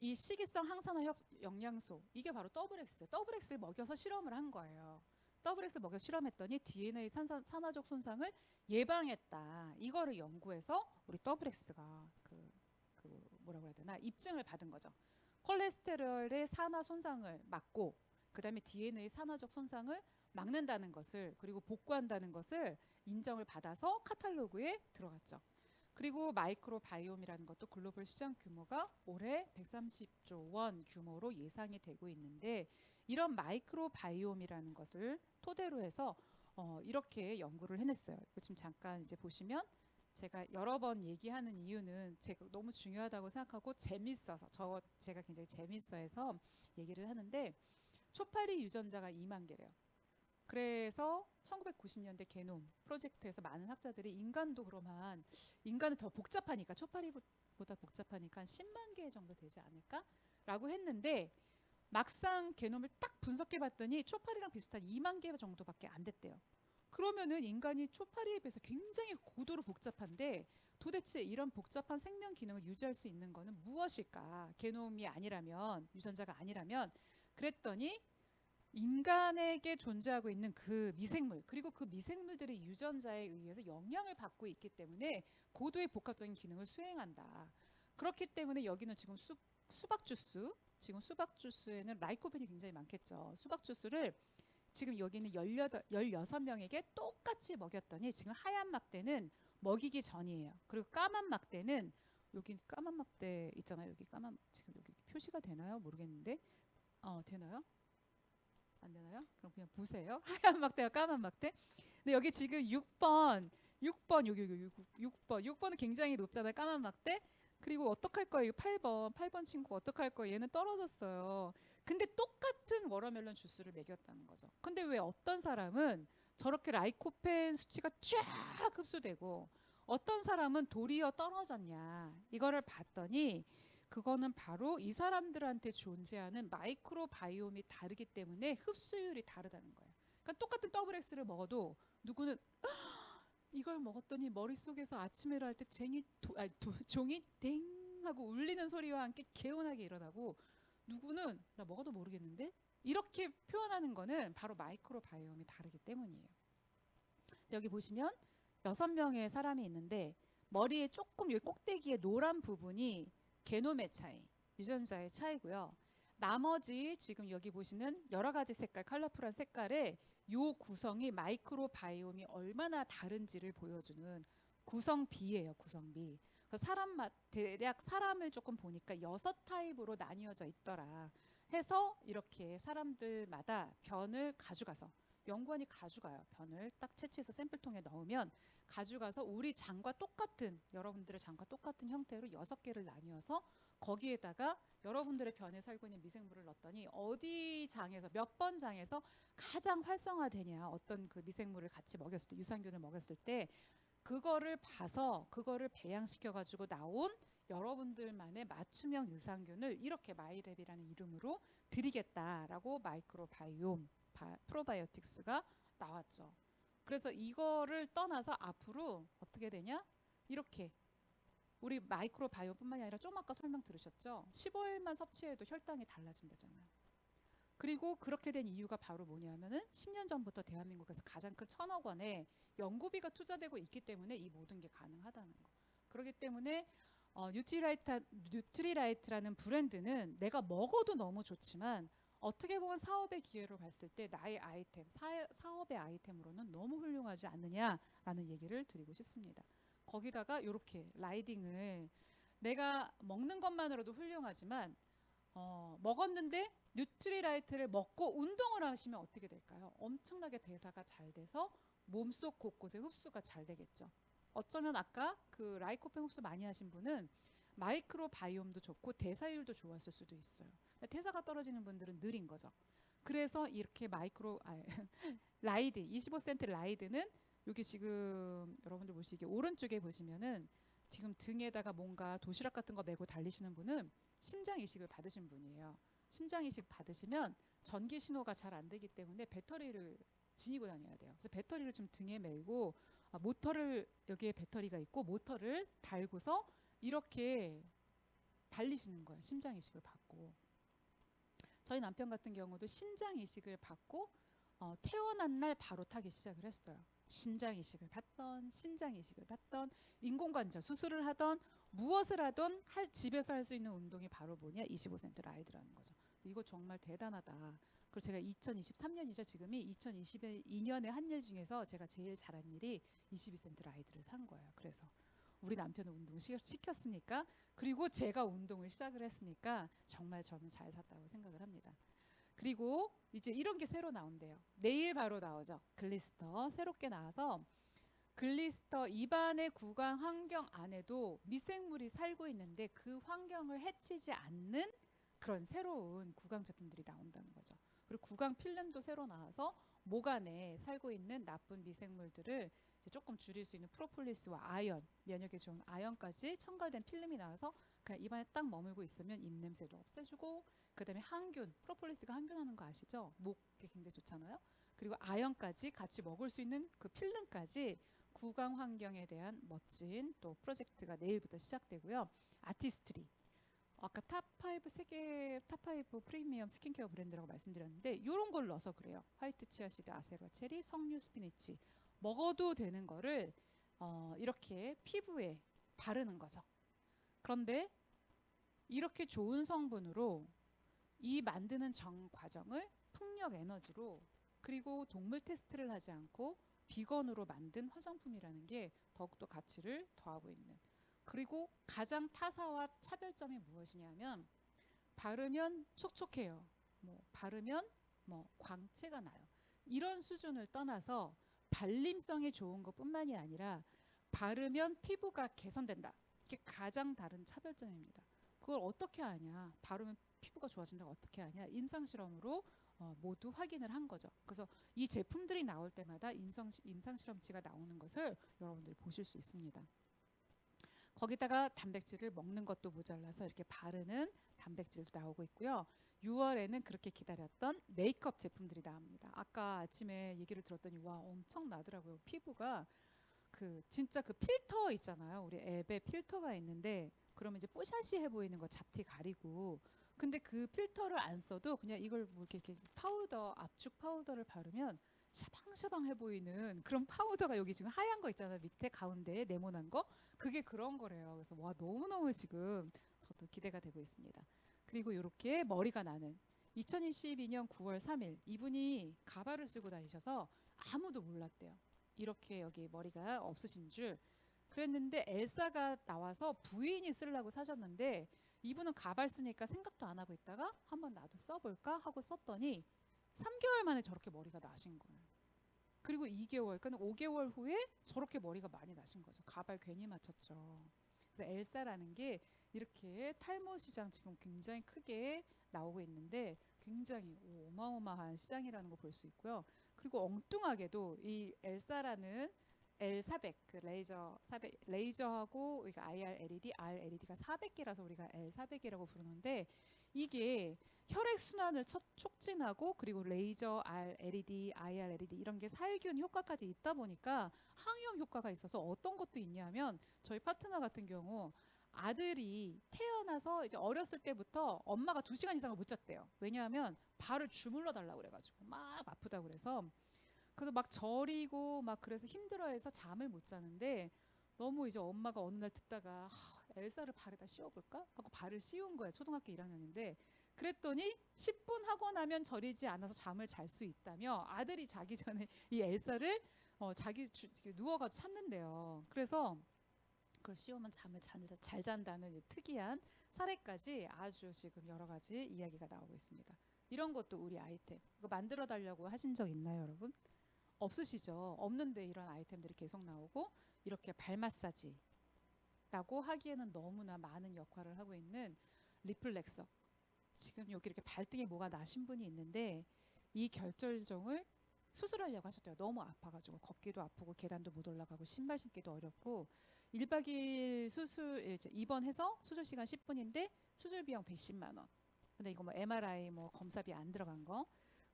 이 식이성 항산화 영양소, 이게 바로 XX. XX를 먹여서 실험을 한 거예요. XX를 먹여서 실험했더니 DNA 산화적 손상을 예방했다. 이거를 연구해서 우리 XX가 뭐라고 해야 되나 입증을 받은 거죠. 콜레스테롤의 산화 손상을 막고, 그 다음에 DNA 산화적 손상을 막는다는 것을, 그리고 복구한다는 것을 인정을 받아서 카탈로그에 들어갔죠. 그리고 마이크로 바이옴이라는 것도 글로벌 시장 규모가 올해 130조 원 규모로 예상이 되고 있는데, 이런 마이크로 바이옴이라는 것을 토대로 해서 이렇게 연구를 해냈어요. 이거 지금 잠깐 이제 보시면 제가 여러 번 얘기하는 이유는 제가 너무 중요하다고 생각하고 재밌어서, 제가 굉장히 재밌어해서 얘기를 하는데, 초파리 유전자가 2만 개래요. 그래서 1990년대 게놈 프로젝트에서 많은 학자들이 인간은 더 복잡하니까, 초파리보다 복잡하니까 한 10만 개 정도 되지 않을까라고 했는데, 막상 게놈을 딱 분석해 봤더니 초파리랑 비슷한 2만 개 정도밖에 안 됐대요. 그러면은 인간이 초파리에 비해서 굉장히 고도로 복잡한데, 도대체 이런 복잡한 생명 기능을 유지할 수 있는 거는 무엇일까? 게놈이 아니라면, 유전자가 아니라면. 그랬더니 인간에게 존재하고 있는 그 미생물, 그리고 그 미생물들의 유전자에 의해서 영향을 받고 있기 때문에 고도의 복합적인 기능을 수행한다. 그렇기 때문에 여기는 지금 수박 주스, 지금 수박 주스에는 라이코펜이 굉장히 많겠죠. 수박 주스를 지금 여기는 16명에게 똑같이 먹였더니 지금 하얀 막대는 먹이기 전이에요. 그리고 까만 막대는, 여기 까만 막대 있잖아요. 지금 여기 표시가 되나요? 모르겠는데. 되나요? 안 되나요? 그럼 그냥 보세요. 하얀 막대와 까만 막대. 근데 여기 지금 6번 여기 6번은 굉장히 높잖아요. 까만 막대. 그리고 어떡할 거예요? 8번 친구 어떡할 거예요? 얘는 떨어졌어요. 근데 똑같은 워터멜론 주스를 먹였다는 거죠. 근데 왜 어떤 사람은 저렇게 라이코펜 수치가 쫙 흡수되고 어떤 사람은 도리어 떨어졌냐, 이거를 봤더니 그거는 바로 이 사람들한테 존재하는 마이크로바이옴이 다르기 때문에 흡수율이 다르다는 거예요. 그러니까 똑같은 XX를 먹어도 누구는 이걸 먹었더니 머릿속에서 아침에 일어날 때 종이 땡 하고 울리는 소리와 함께 개운하게 일어나고, 누구는 나 먹어도 모르겠는데, 이렇게 표현하는 거는 바로 마이크로바이옴이 다르기 때문이에요. 여기 보시면 6명의 사람이 있는데 머리에 조금 여기 꼭대기에 노란 부분이 게놈의 차이, 유전자의 차이고요. 나머지 지금 여기 보시는 여러 가지 색깔, 컬러풀한 색깔의 요 구성이 마이크로바이옴이 얼마나 다른지를 보여주는 구성비예요. 구성비. 대략 사람을 조금 보니까 6타입으로 나뉘어져 있더라 해서 이렇게 사람들마다 변을 가져가서, 연구원이 가져가요. 변을 딱 채취해서 샘플통에 넣으면 가져가서 우리 장과 똑같은, 여러분들의 장과 똑같은 형태로 6개를 나뉘어서 거기에다가 여러분들의 변에 살고 있는 미생물을 넣었더니 어디 장에서, 몇 번 장에서 가장 활성화되냐, 어떤 그 미생물을 같이 먹였을 때, 유산균을 먹였을 때 그거를 봐서 그거를 배양시켜 가지고 나온 여러분들만의 맞춤형 유산균을 이렇게 마이랩이라는 이름으로 드리겠다라고 마이크로바이옴 프로바이오틱스가 나왔죠. 그래서 이거를 떠나서 앞으로 어떻게 되냐? 이렇게 우리 마이크로바이옴뿐만이 아니라 좀 아까 설명 들으셨죠? 15일만 섭취해도 혈당이 달라진다잖아요. 그리고 그렇게 된 이유가 바로 뭐냐면은 10년 전부터 대한민국에서 가장 큰 1,000억 원의 연구비가 투자되고 있기 때문에 이 모든 게 가능하다는 거. 그렇기 때문에 뉴트리라이트라는 브랜드는 내가 먹어도 너무 좋지만 어떻게 보면 사업의 기회로 봤을 때 나의 아이템, 사업의 아이템으로는 너무 훌륭하지 않느냐라는 얘기를 드리고 싶습니다. 거기다가 이렇게 라이딩을, 내가 먹는 것만으로도 훌륭하지만 먹었는데 뉴트리라이트를 먹고 운동을 하시면 어떻게 될까요? 엄청나게 대사가 잘 돼서 몸속 곳곳에 흡수가 잘 되겠죠. 어쩌면 아까 그 라이코펜 흡수 많이 하신 분은 마이크로바이옴도 좋고 대사율도 좋았을 수도 있어요. 대사가 떨어지는 분들은 느린 거죠. 그래서 이렇게 라이드 25센트 라이드는 여기 지금 여러분들 보시기에 오른쪽에 보시면은 지금 등에다가 뭔가 도시락 같은 거 메고 달리시는 분은 심장 이식을 받으신 분이에요. 심장 이식 받으시면 전기 신호가 잘 안 되기 때문에 배터리를 지니고 다녀야 돼요. 그래서 배터리를 좀 등에 메고 모터를, 여기에 배터리가 있고 모터를 달고서 이렇게 달리시는 거예요. 심장 이식을 받고. 저희 남편 같은 경우도 심장 이식을 받고 태어난 날 바로 타기 시작을 했어요. 심장 이식을 받던 인공관절 수술을 하던 무엇을 하던 집에서 할 수 있는 운동이 바로 뭐냐, 25센트 라이드라는 거죠. 이거 정말 대단하다. 그리고 제가 2023년이죠. 지금이 2022년에 한 일 중에서 제가 제일 잘한 일이 22센트 라이드를 산 거예요. 그래서 우리 남편은 운동 시켰으니까, 그리고 제가 운동을 시작을 했으니까 정말 저는 잘 샀다고 생각을 합니다. 그리고 이제 이런 게 새로 나온대요. 내일 바로 나오죠. 글리스터 새롭게 나와서, 글리스터 입안의 구강 환경 안에도 미생물이 살고 있는데 그 환경을 해치지 않는 그런 새로운 구강 제품들이 나온다는 거죠. 그리고 구강 필름도 새로 나와서 목 안에 살고 있는 나쁜 미생물들을 이제 조금 줄일 수 있는 프로폴리스와 아연, 면역에 좋은 아연까지 첨가된 필름이 나와서 그냥 입안에 딱 머물고 있으면 입냄새도 없애주고, 그다음에 항균, 프로폴리스가 항균하는 거 아시죠? 목에 굉장히 좋잖아요. 그리고 아연까지 같이 먹을 수 있는 그 필름까지, 구강 환경에 대한 멋진 또 프로젝트가 내일부터 시작되고요. 아티스트리, 아까 탑5 세계 탑5 프리미엄 스킨케어 브랜드라고 말씀드렸는데 이런 걸 넣어서 그래요. 화이트 치아시드, 아세로아 체리, 석류 스피니치, 먹어도 되는 거를 이렇게 피부에 바르는 거죠. 그런데 이렇게 좋은 성분으로 이 만드는 정 과정을 풍력 에너지로, 그리고 동물 테스트를 하지 않고 비건으로 만든 화장품이라는 게 더욱더 가치를 더하고 있는, 그리고 가장 타사와 차별점이 무엇이냐면 바르면 촉촉해요. 바르면 광채가 나요. 이런 수준을 떠나서 발림성이 좋은 것뿐만이 아니라 바르면 피부가 개선된다. 이게 가장 다른 차별점입니다. 그걸 어떻게 하냐? 바르면 피부가 좋아진다고 어떻게 하냐? 임상 실험으로 모두 확인을 한 거죠. 그래서 이 제품들이 나올 때마다 임상 실험치가 나오는 것을 여러분들이 보실 수 있습니다. 거기다가 단백질을 먹는 것도 모자라서 이렇게 바르는 단백질도 나오고 있고요. 6월에는 그렇게 기다렸던 메이크업 제품들이 나옵니다. 아까 아침에 얘기를 들었더니 와, 엄청 나더라고요. 피부가 그 진짜 그 필터 있잖아요. 우리 앱에 필터가 있는데 그러면 이제 뽀샤시해 보이는 거 잡티 가리고 근데 그 필터를 안 써도 그냥 이걸 뭐 이렇게 파우더 압축 파우더를 바르면 샤방샤방해 보이는 그런 파우더가 여기 지금 하얀 거 있잖아요. 밑에 가운데에 네모난 거 그게 그런 거래요. 그래서 와 너무너무 지금 저도 기대가 되고 있습니다. 그리고 이렇게 머리가 나는 2022년 9월 3일 이분이 가발을 쓰고 다니셔서 아무도 몰랐대요. 이렇게 여기 머리가 없으신 줄. 그랬는데 엘사가 나와서 부인이 쓰려고 사셨는데 이분은 가발 쓰니까 생각도 안 하고 있다가 한번 나도 써볼까 하고 썼더니 3개월 만에 저렇게 머리가 나신 거예요. 그리고 2개월, 그러니까 5개월 후에 저렇게 머리가 많이 나신 거죠. 가발 괜히 맞췄죠. 그래서 엘사라는 게 이렇게 탈모 시장 지금 굉장히 크게 나오고 있는데 굉장히 어마어마한 시장이라는 거 볼 수 있고요. 그리고 엉뚱하게도 이 엘사라는 L400 그 레이저 400 레이저하고 우리가 IR LED, R LED가 400개라서 우리가 L400이라고 부르는데 이게 혈액 순환을 촉진하고 그리고 레이저 R LED, IR LED 이런 게 살균 효과까지 있다 보니까 항염 효과가 있어서 어떤 것도 있냐면 저희 파트너 같은 경우 아들이 태어나서 이제 어렸을 때부터 엄마가 2시간 이상을 못 잤대요. 왜냐하면 발을 주물러 달라고 그래가지고 막 아프다고 그래서 막 저리고 막 그래서 힘들어해서 잠을 못 자는데 너무 이제 엄마가 어느 날 듣다가 엘사를 발에다 씌워볼까 하고 발을 씌운 거예요. 초등학교 1학년인데 그랬더니 10분 하고 나면 저리지 않아서 잠을 잘 수 있다며 아들이 자기 전에 이 엘사를 누워가지고 찾는데요. 그래서 그걸 씌우면 잠을 잘 잔다는 특이한 사례까지 아주 지금 여러 가지 이야기가 나오고 있습니다. 이런 것도 우리 아이템 이거 만들어 달라고 하신 적 있나요, 여러분? 없으시죠? 없는데 이런 아이템들이 계속 나오고 이렇게 발 마사지라고 하기에는 너무나 많은 역할을 하고 있는 리플렉서. 지금 여기 이렇게 발등에 뭐가 나신 분이 있는데 이 결절종을 수술하려고 하셨대요. 너무 아파가지고 걷기도 아프고 계단도 못 올라가고 신발 신기도 어렵고 1박 2일 수술 입원해서 수술 시간 10분인데 수술 비용 110만 원. 근데 이거 뭐 MRI 뭐 검사비 안 들어간 거.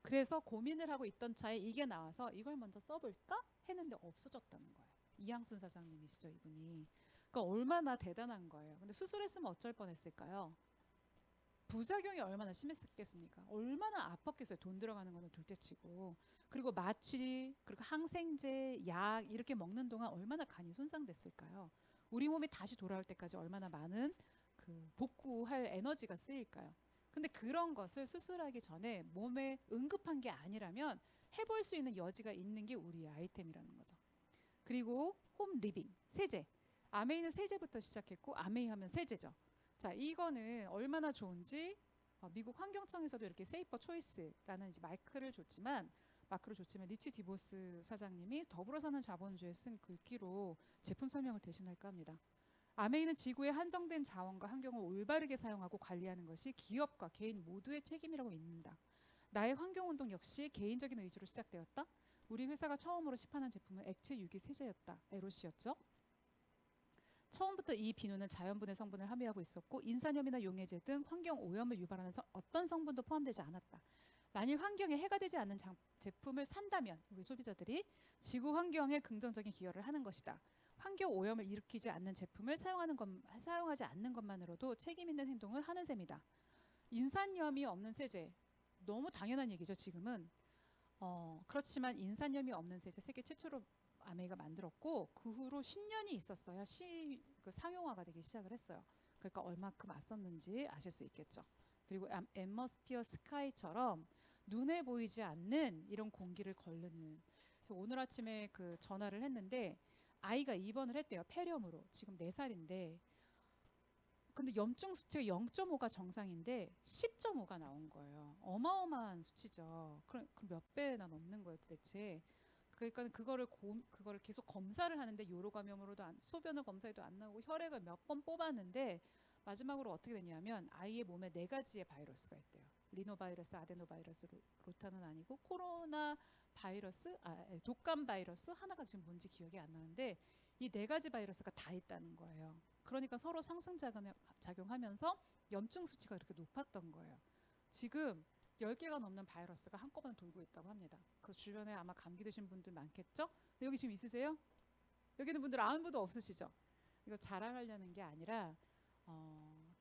그래서 고민을 하고 있던 차에 이게 나와서 이걸 먼저 써볼까 했는데 없어졌다는 거예요. 이양순 사장님이시죠, 이분이. 그러니까 얼마나 대단한 거예요. 근데 수술했으면 어쩔 뻔했을까요? 부작용이 얼마나 심했겠습니까? 얼마나 아팠겠어요. 돈 들어가는 거는 둘째치고. 그리고 마취, 그리고 항생제, 약 이렇게 먹는 동안 얼마나 간이 손상됐을까요? 우리 몸이 다시 돌아올 때까지 얼마나 많은 그 복구할 에너지가 쓰일까요? 근데 그런 것을 수술하기 전에 몸에 응급한 게 아니라면 해볼 수 있는 여지가 있는 게 우리의 아이템이라는 거죠. 그리고 홈 리빙, 세제. 아메이는 세제부터 시작했고 아메이 하면 세제죠. 자, 이거는 얼마나 좋은지 미국 환경청에서도 이렇게 세이퍼 초이스라는 이제 마크를 줬지만 리치 디보스 사장님이 더불어 사는 자본주의에 쓴 글귀로 제품 설명을 대신할까 합니다. 아메이는 지구의 한정된 자원과 환경을 올바르게 사용하고 관리하는 것이 기업과 개인 모두의 책임이라고 믿는다. 나의 환경운동 역시 개인적인 의지로 시작되었다. 우리 회사가 처음으로 시판한 제품은 액체 유기 세제였다. 에로시였죠. 처음부터 이 비누는 자연분해 성분을 함유하고 있었고 인산염이나 용해제 등 환경 오염을 유발하는 어떤 성분도 포함되지 않았다. 만일 환경에 해가 되지 않는 제품을 산다면 우리 소비자들이 지구 환경에 긍정적인 기여를 하는 것이다. 환경 오염을 일으키지 않는 제품을 사용하지 않는 것만으로도 책임 있는 행동을 하는 셈이다. 인산염이 없는 세제 너무 당연한 얘기죠. 지금은 그렇지만 인산염이 없는 세제 세계 최초로 아메이가 만들었고 그 후로 10년이 있었어야 그 상용화가 되기 시작을 했어요. 그러니까 얼마큼 앞섰는지 아실 수 있겠죠. 그리고 앰머스피어 스카이처럼 눈에 보이지 않는 이런 공기를 걸르는. 오늘 아침에 그 전화를 했는데 아이가 입원을 했대요. 폐렴으로. 지금 4살인데 근데 염증 수치가 0.5가 정상인데 10.5가 나온 거예요. 어마어마한 수치죠. 그럼 몇 배나 넘는 거예요, 도대체. 그러니까 그거를 계속 검사를 하는데 요로 감염으로도 소변을 검사해도 안 나오고 혈액을 몇 번 뽑았는데 마지막으로 어떻게 됐냐면 아이의 몸에 4가지의 바이러스가 있대요. 리노바이러스, 아데노바이러스, 로타는 아니고 코로나 바이러스, 독감 바이러스 하나가 지금 뭔지 기억이 안 나는데 이 4가지 바이러스가 다 있다는 거예요. 그러니까 서로 상승작용하면서 염증 수치가 그렇게 높았던 거예요. 지금 10개가 넘는 바이러스가 한꺼번에 돌고 있다고 합니다. 그 주변에 아마 감기 드신 분들 많겠죠? 여기 지금 있으세요? 여기 있는 분들 아무도 없으시죠? 이거 자랑하려는 게 아니라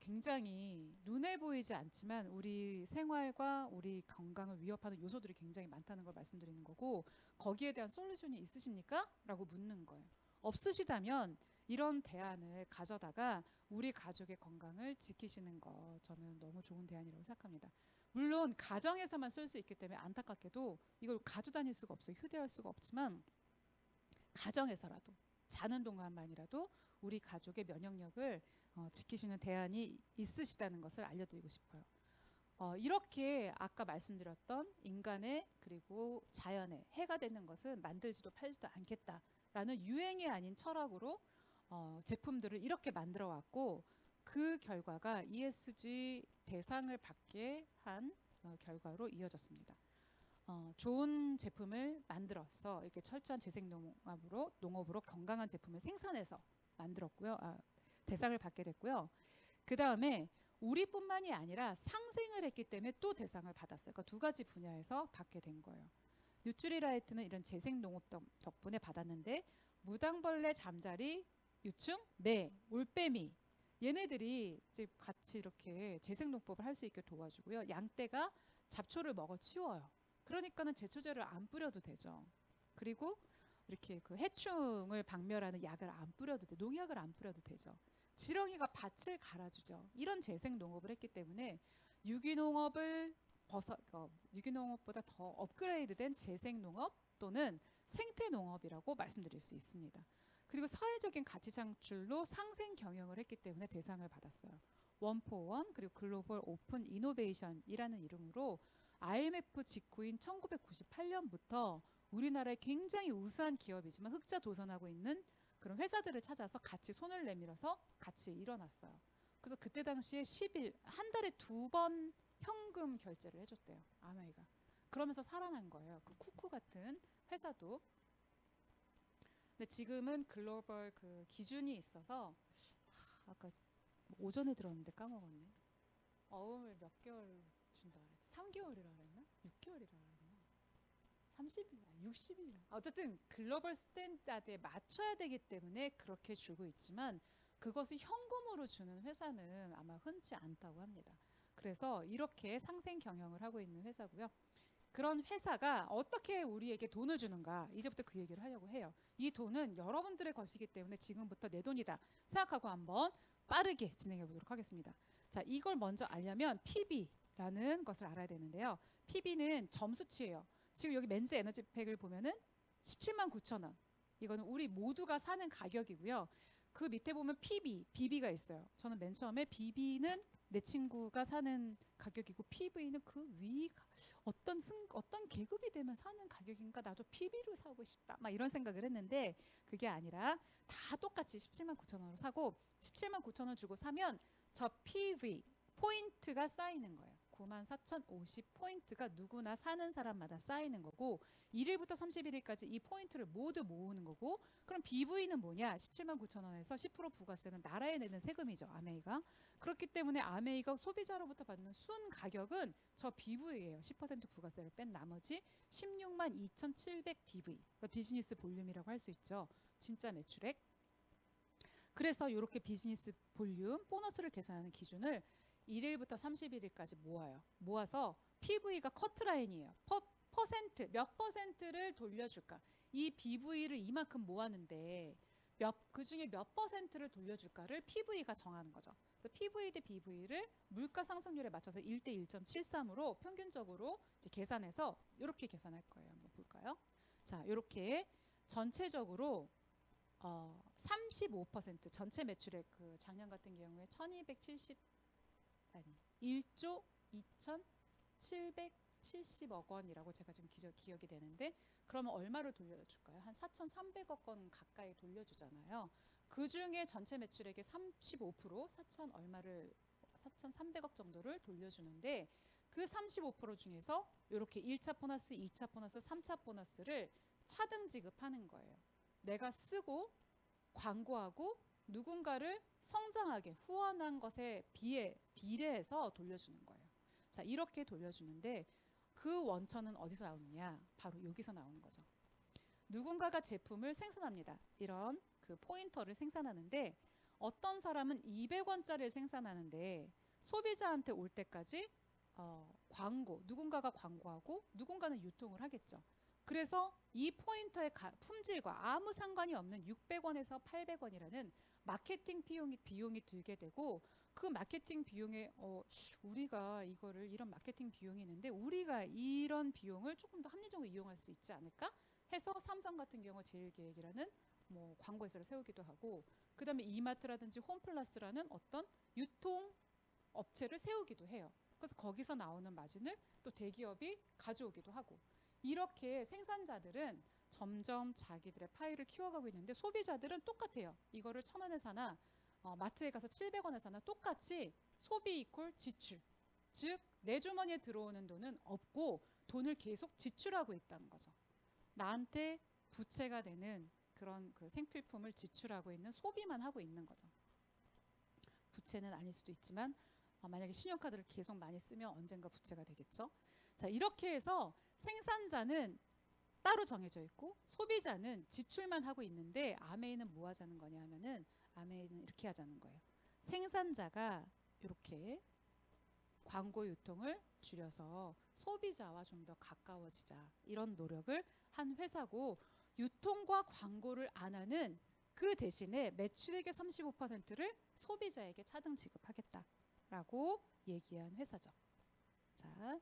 굉장히 눈에 보이지 않지만 우리 생활과 우리 건강을 위협하는 요소들이 굉장히 많다는 걸 말씀드리는 거고, 거기에 대한 솔루션이 있으십니까? 라고 묻는 거예요. 없으시다면 이런 대안을 가져다가 우리 가족의 건강을 지키시는 거, 저는 너무 좋은 대안이라고 생각합니다. 물론 가정에서만 쓸 수 있기 때문에 안타깝게도 이걸 가져다닐 수가 없어요. 휴대할 수가 없지만 가정에서라도 자는 동안만이라도 우리 가족의 면역력을 지키시는 대안이 있으시다는 것을 알려드리고 싶어요. 이렇게 아까 말씀드렸던 인간의 그리고 자연의 해가 되는 것은 만들지도 팔지도 않겠다라는 유행이 아닌 철학으로 제품들을 이렇게 만들어 왔고, 그 결과가 ESG 대상을 받게 한 결과로 이어졌습니다. 좋은 제품을 만들어서 이렇게 철저한 재생 농업으로 건강한 제품을 생산해서 만들었고요. 대상을 받게 됐고요. 그 다음에 우리뿐만이 아니라 상생을 했기 때문에 또 대상을 받았어요. 그러니까 두 가지 분야에서 받게 된 거예요. 뉴트리라이트는 이런 재생 농업 덕분에 받았는데, 무당벌레, 잠자리, 유충, 매, 올빼미, 얘네들이 이제 같이 이렇게 재생 농법을 할 수 있게 도와주고요. 양떼가 잡초를 먹어 치워요. 그러니까는 제초제를 안 뿌려도 되죠. 그리고 이렇게 그 해충을 박멸하는 약을 안 뿌려도 돼, 농약을 안 뿌려도 되죠. 지렁이가 밭을 갈아주죠. 이런 재생 농업을 했기 때문에 유기농업을 유기농업보다 더 업그레이드된 재생 농업 또는 생태 농업이라고 말씀드릴 수 있습니다. 그리고 사회적인 가치 창출로 상생 경영을 했기 때문에 대상을 받았어요. 원포원 그리고 글로벌 오픈 이노베이션이라는 이름으로 IMF 직후인 1998년부터 우리나라의 굉장히 우수한 기업이지만 흑자 도전하고 있는 그런 회사들을 찾아서 같이 손을 내밀어서 같이 일어났어요. 그래서 그때 당시에 10일, 한 달에 2번 현금 결제를 해줬대요. 아메이가. 그러면서 살아난 거예요. 그 쿠쿠 같은 회사도. 근데 지금은 글로벌 그 기준이 있어서, 아까 오전에 들었는데 까먹었네. 어음을 몇 개월 준다 그랬지? 3개월이라 그랬나? 6개월이라 그랬나? 30일, 60일. 어쨌든 글로벌 스탠다드에 맞춰야 되기 때문에 그렇게 주고 있지만, 그것을 현금으로 주는 회사는 아마 흔치 않다고 합니다. 그래서 이렇게 상생 경영을 하고 있는 회사고요. 그런 회사가 어떻게 우리에게 돈을 주는가, 이제부터 그 얘기를 하려고 해요. 이 돈은 여러분들의 것이기 때문에 지금부터 내 돈이다 생각하고 한번 빠르게 진행해 보도록 하겠습니다. 자, 이걸 먼저 알려면 PB라는 것을 알아야 되는데요. PB는 점수치예요. 지금 여기 맨즈 에너지팩을 보면은 17만 9천 원. 이거는 우리 모두가 사는 가격이고요. 그 밑에 보면 PB, BB가 있어요. 저는 맨 처음에 BB는 내 친구가 사는 가격이고 PV는 그 위 어떤 계급이 되면 사는 가격인가, 나도 PB로 사고 싶다 막 이런 생각을 했는데, 그게 아니라 다 똑같이 17만 9천 원으로 사고 17만 9천 원 주고 사면 저 PV 포인트가 쌓이는 거예요. 94,050 포인트가 누구나 사는 사람마다 쌓이는 거고, 1일부터 31일까지 이 포인트를 모두 모으는 거고, 그럼 BV는 뭐냐? 17만 9천 원에서 10% 부가세는 나라에 내는 세금이죠. 아메이가. 그렇기 때문에 아메이가 소비자로부터 받는 순 가격은 저 BV예요. 10% 부가세를 뺀 나머지 16만 2,700 BV. 그러니까 비즈니스 볼륨이라고 할 수 있죠. 진짜 매출액. 그래서 이렇게 비즈니스 볼륨 보너스를 계산하는 기준을 1일부터 31일까지 모아요. 모아서 PV가 커트라인이에요. 퍼센트, 몇 퍼센트를 돌려줄까? 이 BV를 이만큼 모았는데 그 중에 몇 퍼센트를 돌려줄까를 PV가 정하는 거죠. PV 대 BV를 물가 상승률에 맞춰서 1대 1.73으로 평균적으로 이제 계산해서 이렇게 계산할 거예요. 한번 볼까요? 자, 이렇게 전체적으로 35% 전체 매출액, 그 작년 같은 경우에 1조 2,770억 원이라고 제가 지금 기억이 되는데, 그러면 얼마를 돌려줄까요? 한 4,300억 원 가까이 돌려주잖아요. 그 중에 전체 매출액의 35% 4,300억 정도를 돌려주는데, 그 35% 중에서 이렇게 1차 보너스, 2차 보너스, 3차 보너스를 차등 지급하는 거예요. 내가 쓰고 광고하고 누군가를 성장하게 후원한 것에 비례해서 돌려주는 거예요. 자, 이렇게 돌려주는데 그 원천은 어디서 나오느냐? 바로 여기서 나오는 거죠. 누군가가 제품을 생산합니다. 이런 그 포인터를 생산하는데 어떤 사람은 200원짜리를 생산하는데 소비자한테 올 때까지 누군가가 광고하고 누군가는 유통을 하겠죠. 그래서 이 포인터의 품질과 아무 상관이 없는 600원에서 800원이라는 마케팅 비용이 들게 되고 그 마케팅 비용에 우리가 이런 마케팅 비용이 있는데 우리가 이런 비용을 조금 더 합리적으로 이용할 수 있지 않을까 해서 삼성 같은 경우 제일기획이라는 뭐 광고회사를 세우기도 하고 그 다음에 이마트라든지 홈플러스라는 어떤 유통 업체를 세우기도 해요. 그래서 거기서 나오는 마진을 또 대기업이 가져오기도 하고 이렇게 생산자들은 점점 자기들의 파이를 키워가고 있는데 소비자들은 똑같아요. 이거를 1,000원에 사나 마트에 가서 700원에 사나 똑같이 소비 이퀄 지출. 즉 내 주머니에 들어오는 돈은 없고 돈을 계속 지출하고 있다는 거죠. 나한테 부채가 되는 그런 그 생필품을 지출하고 있는 소비만 하고 있는 거죠. 부채는 아닐 수도 있지만 만약에 신용카드를 계속 많이 쓰면 언젠가 부채가 되겠죠. 자, 이렇게 해서 생산자는 따로 정해져 있고 소비자는 지출만 하고 있는데 아메이는 뭐 하자는 거냐 하면은 아메이는 이렇게 하자는 거예요. 생산자가 이렇게 광고 유통을 줄여서 소비자와 좀 더 가까워지자 이런 노력을 한 회사고 유통과 광고를 안 하는 그 대신에 매출액의 35%를 소비자에게 차등 지급하겠다라고 얘기한 회사죠. 자,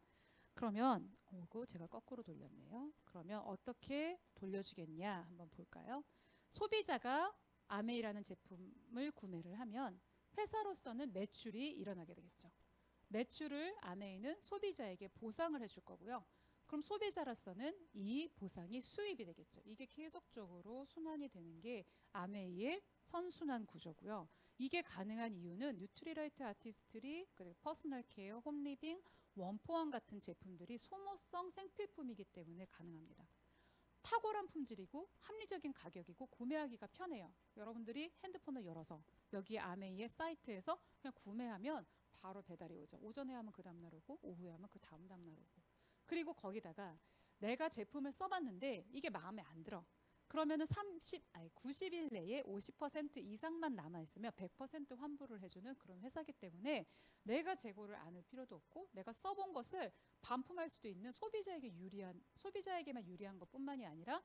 그러면 이거 제가 거꾸로 돌렸네요. 그러면 어떻게 돌려주겠냐 한번 볼까요? 소비자가 아메이라는 제품을 구매를 하면 회사로서는 매출이 일어나게 되겠죠. 매출을 아메이는 소비자에게 보상을 해줄 거고요. 그럼 소비자로서는 이 보상이 수입이 되겠죠. 이게 계속적으로 순환이 되는 게 아메이의 선순환 구조고요. 이게 가능한 이유는 뉴트리라이트 아티스트리, 그리고 퍼스널 케어, 홈리빙, 원포함 같은 제품들이 소모성 생필품이기 때문에 가능합니다. 탁월한 품질이고 합리적인 가격이고 구매하기가 편해요. 여러분들이 핸드폰을 열어서 여기 아메이의 사이트에서 그냥 구매하면 바로 배달이 오죠. 오전에 하면 그 다음날 오고 오후에 하면 그 다음날 오고. 그리고 거기다가 내가 제품을 써봤는데 이게 마음에 안 들어. 그러면은 90일 내에 50% 이상만 남아있으면 100% 환불을 해주는 그런 회사이기 때문에 내가 재고를 안을 필요도 없고 내가 써본 것을 반품할 수도 있는 소비자에게만 유리한 것뿐만이 아니라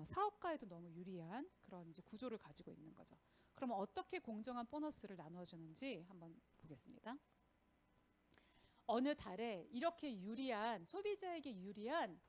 사업가에도 너무 유리한 그런 이제 구조를 가지고 있는 거죠. 그러면 어떻게 공정한 보너스를 나누어주는지 한번 보겠습니다. 어느 달에 이렇게 소비자에게 유리한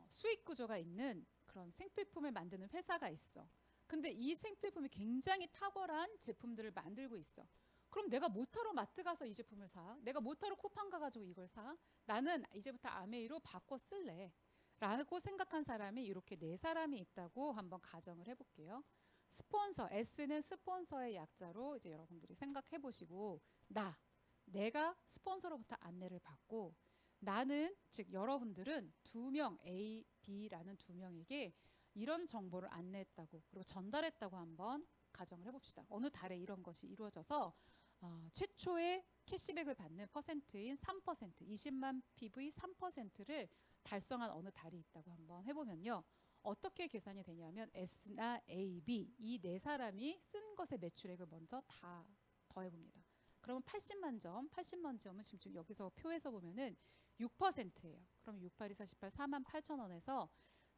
수익 구조가 있는 그런 생필품을 만드는 회사가 있어. 근데 이 생필품이 굉장히 탁월한 제품들을 만들고 있어. 그럼 내가 뭐하러 마트 가서 이 제품을 사? 내가 뭐하러 쿠팡 가가지고 이걸 사? 나는 이제부터 아메이로 바꿔 쓸래. 라고 생각한 사람이 이렇게 4사람이 있다고 한번 가정을 해볼게요. 스폰서, S는 스폰서의 약자로 이제 여러분들이 생각해 보시고 내가 스폰서로부터 안내를 받고 나는 즉 여러분들은 2명 A, B라는 2명에게 이런 정보를 안내했다고 그리고 전달했다고 한번 가정을 해봅시다. 어느 달에 이런 것이 이루어져서 최초의 캐시백을 받는 퍼센트인 3%, 20만 PV 3%를 달성한 어느 달이 있다고 한번 해보면요. 어떻게 계산이 되냐면 S나 A, B 이 4사람이 쓴 것의 매출액을 먼저 다 더해봅니다. 그러면 80만 점은 지금 여기서 표에서 보면은 6%예요. 그럼 6, 8, 2, 48, 48,000원에서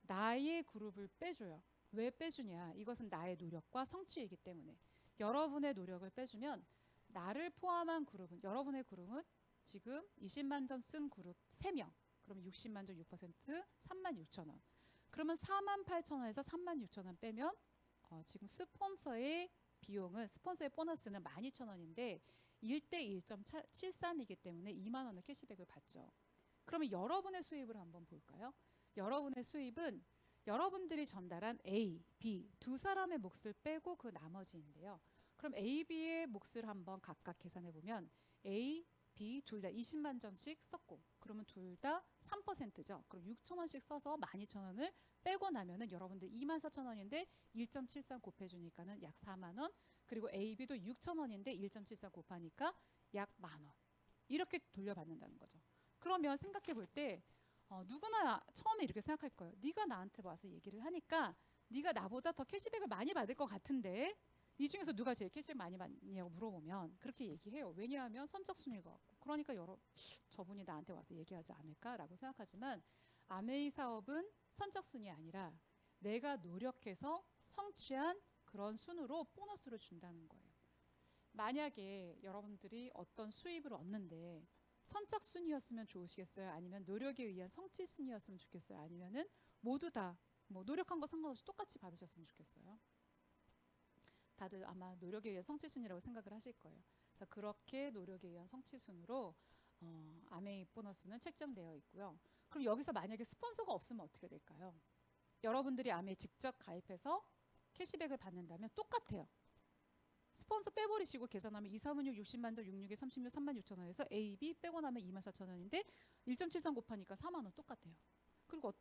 나의 그룹을 빼줘요. 왜 빼주냐? 이것은 나의 노력과 성취이기 때문에. 여러분의 노력을 빼주면 나를 포함한 그룹은 여러분의 그룹은 지금 20만 점 쓴 그룹 3명. 그러면 60만 점 6% 36,000원. 그러면 48,000원에서 36,000원 빼면 지금 스폰서의 보너스는 12,000원인데 1대 1.73이기 때문에 2만 원의 캐시백을 받죠. 그러면 여러분의 수입을 한번 볼까요? 여러분의 수입은 여러분들이 전달한 A, B 2사람의 몫을 빼고 그 나머지인데요. 그럼 A, B의 몫을 한번 각각 계산해 보면 A, B 둘 다 20만 점씩 썼고 그러면 둘 다 3%죠. 그럼 6,000원씩 써서 12,000원을 빼고 나면은 여러분들 24,000원인데 1.73 곱해주니까는 약 4만 원. 그리고 A, B도 6,000원인데 1.73 곱하니까 약 10,000원. 이렇게 돌려받는다는 거죠. 그러면 생각해 볼 때 누구나 처음에 이렇게 생각할 거예요. 네가 나한테 와서 얘기를 하니까 네가 나보다 더 캐시백을 많이 받을 것 같은데 이 중에서 누가 제일 캐시백 많이 받냐고 물어보면 그렇게 얘기해요. 왜냐하면 선착순일 것 같고. 그러니까 저분이 나한테 와서 얘기하지 않을까라고 생각하지만 아메이 사업은 선착순이 아니라 내가 노력해서 성취한 그런 순으로 보너스를 준다는 거예요. 만약에 여러분들이 어떤 수입을 얻는데 선착순이었으면 좋으시겠어요? 아니면 노력에 의한 성취순이었으면 좋겠어요? 아니면은 모두 다 뭐 노력한 거 상관없이 똑같이 받으셨으면 좋겠어요? 다들 아마 노력에 의한 성취순이라고 생각을 하실 거예요. 그래서 그렇게 노력에 의한 성취순으로 아메이 보너스는 책정되어 있고요. 그럼 여기서 만약에 스폰서가 없으면 어떻게 될까요? 여러분들이 아메이 직접 가입해서 캐시백을 받는다면 똑같아요. 스폰서 빼버리시고 계산하면 2, 4, 6, 60만 점, 66에 36, 36,000원에서 A, B 빼고 나면 24,000원인데 1.73 곱하니까 4만 원 똑같아요. 그리고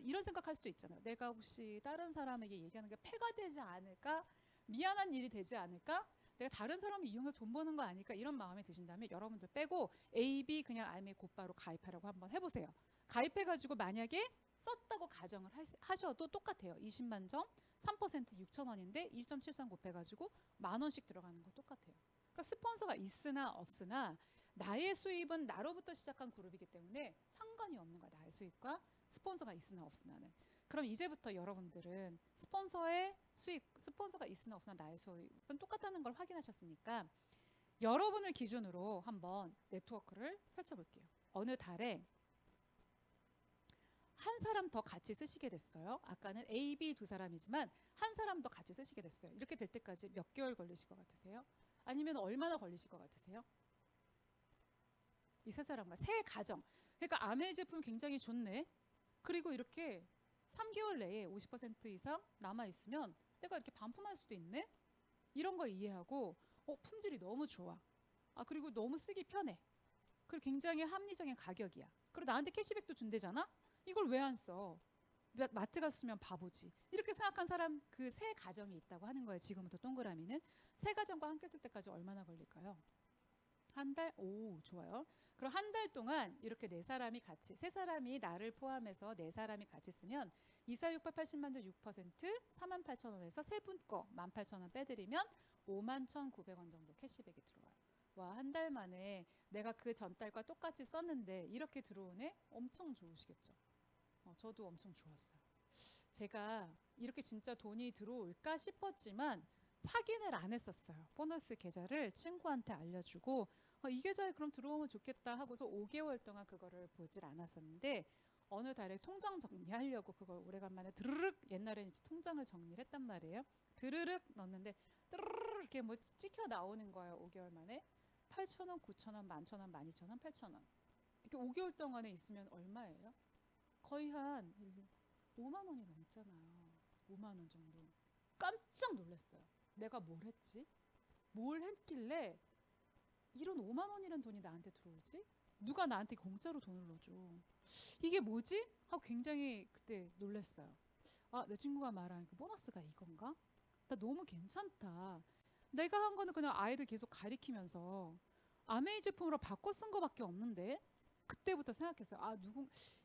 이런 생각할 수도 있잖아요. 내가 혹시 다른 사람에게 얘기하는 게 폐가 되지 않을까? 미안한 일이 되지 않을까? 내가 다른 사람을 이용해서 돈 버는 거 아닐까? 이런 마음이 드신다면 여러분들 빼고 A, B 그냥 알매 곧바로 가입하라고 한번 해보세요. 가입해가지고 만약에 썼다고 가정을 하셔도 똑같아요. 20만 점, 3% 6,000원인데 1.73 곱해가지고 만 원씩 들어가는 거 똑같아요. 그러니까 스폰서가 있으나 없으나 나의 수입은 나로부터 시작한 그룹이기 때문에 상관이 없는 거야. 나의 수입과 스폰서가 있으나 없으나는. 그럼 이제부터 여러분들은 스폰서가 있으나 없으나 나의 수입은 똑같다는 걸 확인하셨으니까 여러분을 기준으로 한번 네트워크를 펼쳐볼게요. 어느 달에 한 사람 더 같이 쓰시게 됐어요. 아까는 A, B 두 사람이지만 한 사람 더 같이 쓰시게 됐어요. 이렇게 될 때까지 몇 개월 걸리실 것 같으세요? 아니면 얼마나 걸리실 것 같으세요? 이 세 사람과 세 가정. 그러니까 아메 제품 굉장히 좋네. 그리고 이렇게 3개월 내에 50% 이상 남아있으면 내가 이렇게 반품할 수도 있네? 이런 거 이해하고 품질이 너무 좋아. 그리고 너무 쓰기 편해. 그리고 굉장히 합리적인 가격이야. 그리고 나한테 캐시백도 준대잖아? 이걸 왜 안 써? 마트 갔으면 바보지. 이렇게 생각한 사람 그 세 가정이 있다고 하는 거예요. 지금부터 동그라미는. 세 가정과 함께 쓸 때까지 얼마나 걸릴까요? 한 달? 오, 좋아요. 그럼 한 달 동안 이렇게 세 사람이 나를 포함해서 네 사람이 같이 쓰면 2, 4, 6, 8, 80만 점 6%, 48,000원에서 세 분 거 18,000원 빼드리면 51,900원 정도 캐시백이 들어와요. 와, 한 달 만에 내가 그 전달과 똑같이 썼는데 이렇게 들어오네? 엄청 좋으시겠죠? 저도 엄청 좋았어요. 제가 이렇게 진짜 돈이 들어올까 싶었지만 확인을 안 했었어요. 보너스 계좌를 친구한테 알려주고 이 계좌에 그럼 들어오면 좋겠다 하고서 5개월 동안 그거를 보질 않았었는데 어느 달에 통장 정리하려고 그걸 오래간만에 드르륵 옛날에는 이제 통장을 정리를 했단 말이에요. 드르륵 넣었는데 드르륵 이렇게 뭐 찍혀 나오는 거예요. 5개월 만에 8,000원, 9,000원, 11,000원, 12,000원, 8,000원 이렇게 5개월 동안에 있으면 얼마예요? 거의 한 5만 원이 넘잖아요. 5만 원 정도. 깜짝 놀랐어요. 내가 뭘 했지? 뭘 했길래 이런 5만 원이라는 돈이 나한테 들어오지? 누가 나한테 공짜로 돈을 넣어줘? 이게 뭐지? 하고 굉장히 그때 놀랐어요. 내 친구가 말한 그 보너스가 이건가? 나 너무 괜찮다. 내가 한 거는 그냥 아이들 계속 가리키면서 아메이 제품으로 바꿔 쓴 거밖에 없는데 그때부터 생각했어요.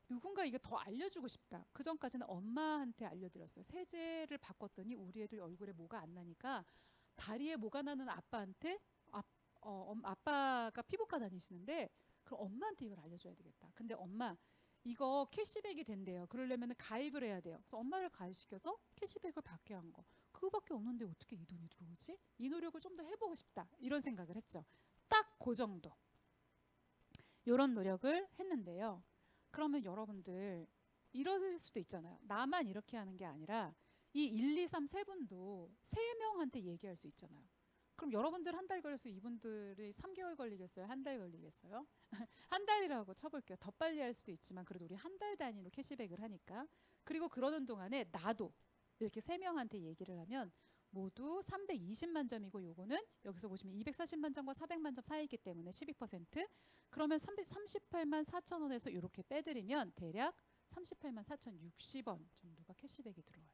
누군가 이게 더 알려주고 싶다. 그 전까지는 엄마한테 알려드렸어요. 세제를 바꿨더니 우리 애들 얼굴에 뭐가 안 나니까 다리에 뭐가 나는 아빠한테 아빠가 피부과 다니시는데 그럼 엄마한테 이걸 알려줘야 되겠다. 근데 엄마 이거 캐시백이 된대요. 그러려면 가입을 해야 돼요. 그래서 엄마를 가입시켜서 캐시백을 받게 한 거. 그거밖에 없는데 어떻게 이 돈이 들어오지? 이 노력을 좀 더 해보고 싶다. 이런 생각을 했죠. 딱 그 정도. 이런 노력을 했는데요. 그러면 여러분들 이럴 수도 있잖아요. 나만 이렇게 하는 게 아니라 이 1, 2, 3 세 분도 세 명한테 얘기할 수 있잖아요. 그럼 여러분들 한 달 걸려서 이분들이 3개월 걸리겠어요? 한 달 걸리겠어요? 한 달이라고 쳐볼게요. 더 빨리 할 수도 있지만 그래도 우리 한 달 단위로 캐시백을 하니까. 그리고 그러는 동안에 나도 이렇게 세 명한테 얘기를 하면 모두 320만 점이고 요거는 여기서 보시면 240만 점과 400만 점 사이이기 때문에 12% 그러면 38만 4천 원에서 이렇게 빼드리면 대략 38만 4,060원 정도가 캐시백이 들어와요.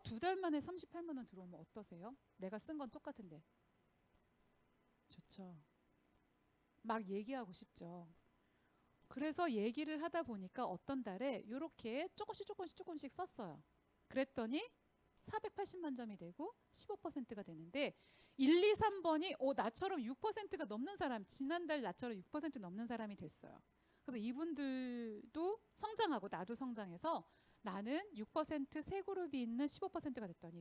두 달 만에 38만 원 들어오면 어떠세요? 내가 쓴 건 똑같은데. 좋죠. 막 얘기하고 싶죠. 그래서 얘기를 하다 보니까 어떤 달에 이렇게 조금씩 썼어요. 그랬더니 480만 점이 되고 15%가 되는데 1, 2, 3번이 나처럼 6%가 넘는 사람, 지난달 나처럼 6% 넘는 사람이 됐어요. 그래서 이분들도 성장하고 나도 성장해서 나는 6%세 그룹이 있는 15%가 됐더니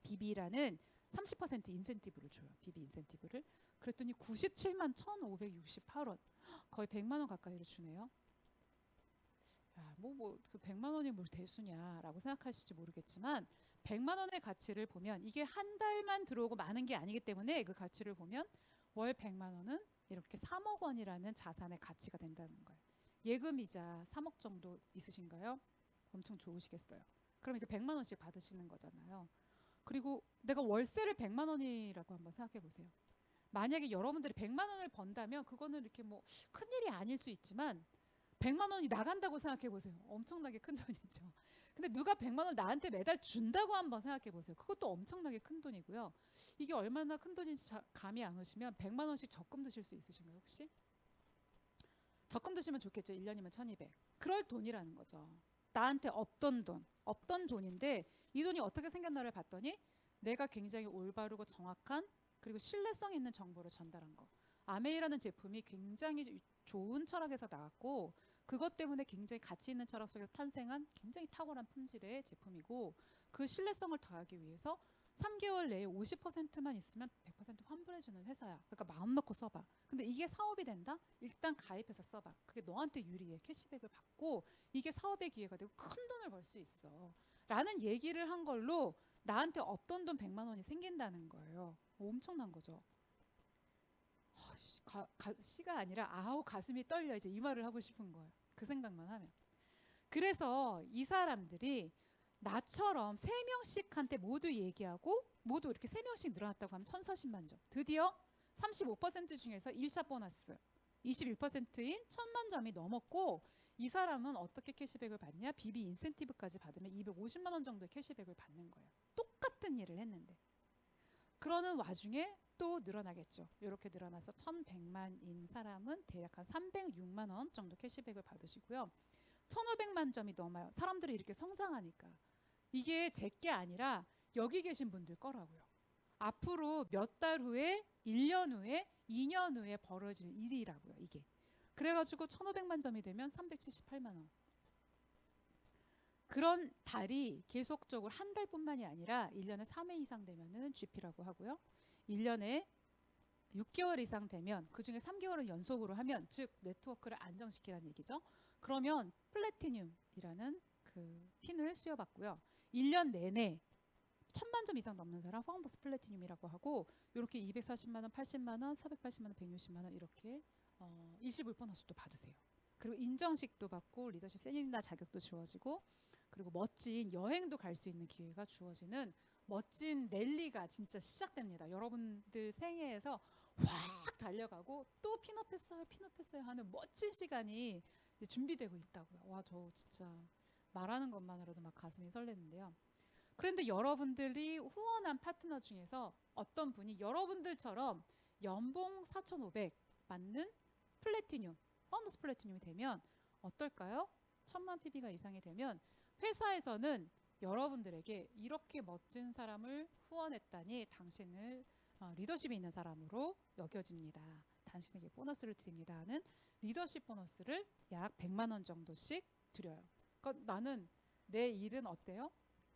BB라는 30% 인센티브를 줘요. BB 인센티브를. 그랬더니 97만 1,568원. 거의 100만 원 가까이를 주네요. 야, 그 100만 원이 뭘 대수냐라고 생각하실지 모르겠지만 100만 원의 가치를 보면 이게 한 달만 들어오고 많은 게 아니기 때문에 그 가치를 보면 월 100만 원은 이렇게 3억 원이라는 자산의 가치가 된다는 거예요. 예금이자 3억 정도 있으신가요? 엄청 좋으시겠어요. 그럼 이게 100만 원씩 받으시는 거잖아요. 그리고 내가 월세를 100만 원이라고 한번 생각해 보세요. 만약에 여러분들이 100만 원을 번다면 그거는 이렇게 뭐 큰일이 아닐 수 있지만 100만 원이 나간다고 생각해 보세요. 엄청나게 큰 돈이죠. 근데 누가 100만 원 나한테 매달 준다고 한번 생각해 보세요. 그것도 엄청나게 큰 돈이고요. 이게 얼마나 큰 돈인지 감이 안 오시면 100만 원씩 적금 드실 수 있으신가요, 혹시? 적금 드시면 좋겠죠. 1년이면 1200. 그럴 돈이라는 거죠. 나한테 없던 돈인데 이 돈이 어떻게 생겼나를 봤더니 내가 굉장히 올바르고 정확한 그리고 신뢰성 있는 정보를 전달한 거. 아메이라는 제품이 굉장히 좋은 철학에서 나왔고 그것 때문에 굉장히 가치 있는 철학 속에서 탄생한 굉장히 탁월한 품질의 제품이고 그 신뢰성을 더하기 위해서 3개월 내에 50%만 있으면 100% 환불해주는 회사야. 그러니까 마음 놓고 써봐. 근데 이게 사업이 된다? 일단 가입해서 써봐. 그게 너한테 유리해. 캐시백을 받고 이게 사업의 기회가 되고 큰 돈을 벌 수 있어. 라는 얘기를 한 걸로 나한테 없던 돈 100만 원이 생긴다는 거예요. 엄청난 거죠. 시가 아니라 아우 가슴이 떨려. 이제 이 말을 하고 싶은 거예요. 그 생각만 하면. 그래서 이 사람들이 나처럼 3명씩한테 모두 얘기하고 모두 이렇게 3명씩 늘어났다고 하면 1,040만 점. 드디어 35% 중에서 1차 보너스 21%인 1,000만 점이 넘었고 이 사람은 어떻게 캐시백을 받냐? BB 인센티브까지 받으면 250만 원 정도의 캐시백을 받는 거예요. 똑같은 일을 했는데. 그러는 와중에 또 늘어나겠죠. 이렇게 늘어나서 1,100만인 사람은 대략 한 306만 원 정도 캐시백을 받으시고요. 1,500만 점이 넘어요. 사람들이 이렇게 성장하니까. 이게 제 게 아니라 여기 계신 분들 거라고요. 앞으로 몇 달 후에, 1년 후에, 2년 후에 벌어질 일이라고요. 이게. 그래가지고 1,500만 점이 되면 378만 원. 그런 달이 계속적으로 한 달뿐만이 아니라 1년에 3회 이상 되면은 GP라고 하고요. 1년에 6개월 이상 되면 그중에 3개월은 연속으로 하면 즉 네트워크를 안정시키라는 얘기죠. 그러면 플래티늄이라는 그 핀을 수여받고요. 1년 내내 1,000만 점 이상 넘는 사람 파운더스 플래티늄이라고 하고 이렇게 240만 원, 80만 원, 480만 원, 160만 원 이렇게 일시불 보너스도 받으세요. 그리고 인정식도 받고 리더십 세미나 자격도 주어지고 그리고 멋진 여행도 갈 수 있는 기회가 주어지는 멋진 랠리가 진짜 시작됩니다. 여러분들 생애에서 확 달려가고 또 핀업했어요 하는 멋진 시간이 이제 준비되고 있다고요. 와, 저 진짜 말하는 것만으로도 막 가슴이 설레는데요. 그런데 여러분들이 후원한 파트너 중에서 어떤 분이 여러분들처럼 연봉 4,500 맞는 플래티늄, 파운더스 플래티늄이 되면 어떨까요? 1,000만 PB가 이상이 되면 회사에서는 여러분들에게 이렇게 멋진 사람을 후원했다니 당신을 리더십이 있는 사람으로 여겨집니다. 당신에게 보너스를 드립니다 하는 리더십 보너스를 약 100만 원 정도씩 드려요. 그러니까 나는 내 일은 어때요?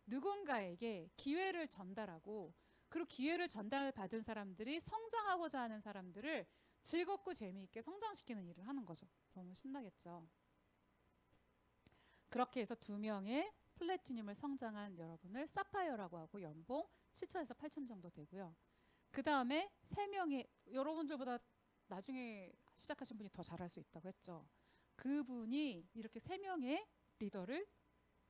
누군가에게 기회를 전달하고 그리고 기회를 전달받은 사람들이 성장하고자 하는 사람들을 즐겁고 재미있게 성장시키는 일을 하는 거죠. 너무 신나겠죠. 그렇게 해서 2명의 플래티늄을 성장한 여러분을 사파이어라고 하고 연봉 7천에서 8천 정도 되고요. 그 다음에 3명의 여러분들보다 나중에 시작하신 분이 더 잘할 수 있다고 했죠. 그분이 이렇게 3명의 리더를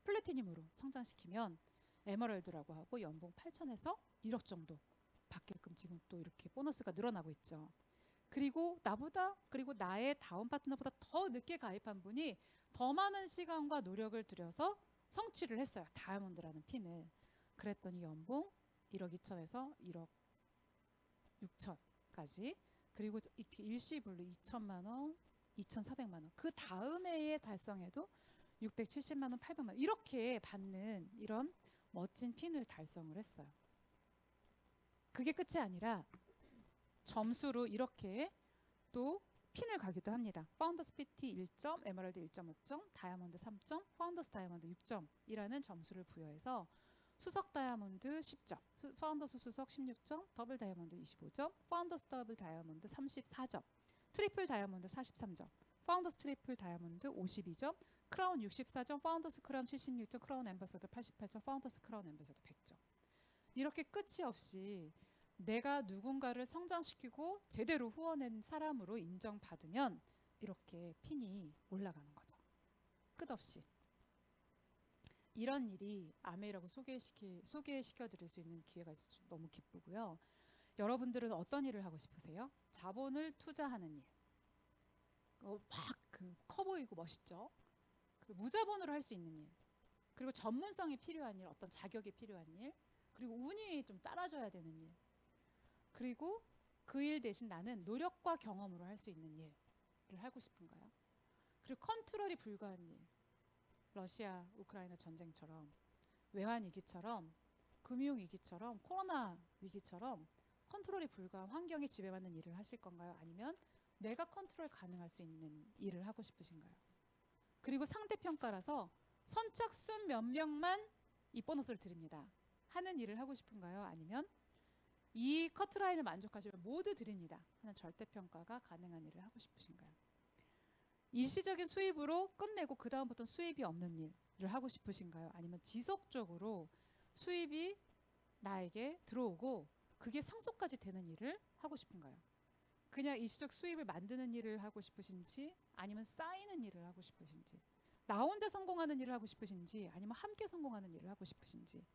플래티늄으로 성장시키면 에메랄드라고 하고 연봉 8천에서 1억 정도 받게끔 지금 또 이렇게 보너스가 늘어나고 있죠. 그리고 나보다 그리고 나의 다운 파트너보다 더 늦게 가입한 분이 더 많은 시간과 노력을 들여서 성취를 했어요. 다이아몬드라는 핀을. 그랬더니 연봉 1억 2천에서 1억 6천까지 그리고 이렇게 일시불로 2천만 원, 2,400만 원. 그 다음 해에 달성해도 670만 원, 800만 원 이렇게 받는 이런 멋진 핀을 달성을 했어요. 그게 끝이 아니라 점수로 이렇게 또 핀을 가기도 합니다. 파운더스 PT 1점, 에메랄드 1.5점, 다이아몬드 3점, 파운더스 다이아몬드 6점이라는 점수를 부여해서 수석 다이아몬드 10점, 파운더스 수석 16점, 더블 다이아몬드 25점, 파운더스 더블 다이아몬드 34점, 트리플 다이아몬드 43점, 파운더스 트리플 다이아몬드 52점, 크라운 64점, 파운더스 크라운 76점, 크라운 앰버서더 88점, 파운더스 크라운 앰버서더 100점. 이렇게 끝이 없이 내가 누군가를 성장시키고 제대로 후원한 사람으로 인정받으면 이렇게 핀이 올라가는 거죠. 끝없이. 이런 일이 아메이라고 소개시켜드릴 수 있는 기회가 있어서 너무 기쁘고요. 여러분들은 어떤 일을 하고 싶으세요? 자본을 투자하는 일. 막 커 보이고 멋있죠? 그리고 무자본으로 할 수 있는 일. 그리고 전문성이 필요한 일, 어떤 자격이 필요한 일. 그리고 운이 좀 따라줘야 되는 일. 그리고 그 일 대신 나는 노력과 경험으로 할 수 있는 일을 하고 싶은가요? 그리고 컨트롤이 불가한 일. 러시아, 우크라이나 전쟁처럼 외환 위기처럼 금융 위기처럼 코로나 위기처럼 컨트롤이 불가한 환경에 지배받는 일을 하실 건가요? 아니면 내가 컨트롤 가능할 수 있는 일을 하고 싶으신가요? 그리고 상대평가라서 선착순 몇 명만 이 보너스를 드립니다. 하는 일을 하고 싶은가요? 아니면 이 커트라인을 만족하시면 모두 드립니다. 하는 절대평가가 가능한 일을 하고 싶으신가요? 일시적인 수입으로 끝내고 그 다음부터는 수입이 없는 일을 하고 싶으신가요? 아니면 지속적으로 수입이 나에게 들어오고 그게 상속까지 되는 일을 하고 싶은가요? 그냥 일시적 수입을 만드는 일을 하고 싶으신지 아니면 쌓이는 일을 하고 싶으신지 나 혼자 성공하는 일을 하고 싶으신지 아니면 함께 성공하는 일을 하고 싶으신지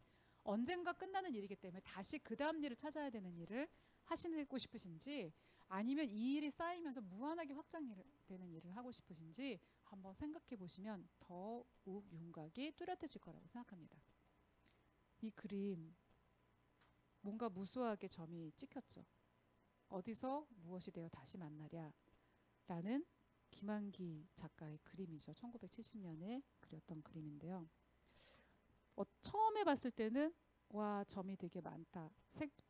언젠가 끝나는 일이기 때문에 다시 그 다음 일을 찾아야 되는 일을 하시고 싶으신지 아니면 이 일이 쌓이면서 무한하게 확장되는 일을 하고 싶으신지 한번 생각해 보시면 더욱 윤곽이 뚜렷해질 거라고 생각합니다. 이 그림 뭔가 무수하게 점이 찍혔죠. 어디서 무엇이 되어 다시 만나랴 라는 김한기 작가의 그림이죠. 1970년에 그렸던 그림인데요. 처음에 봤을 때는 와 점이 되게 많다.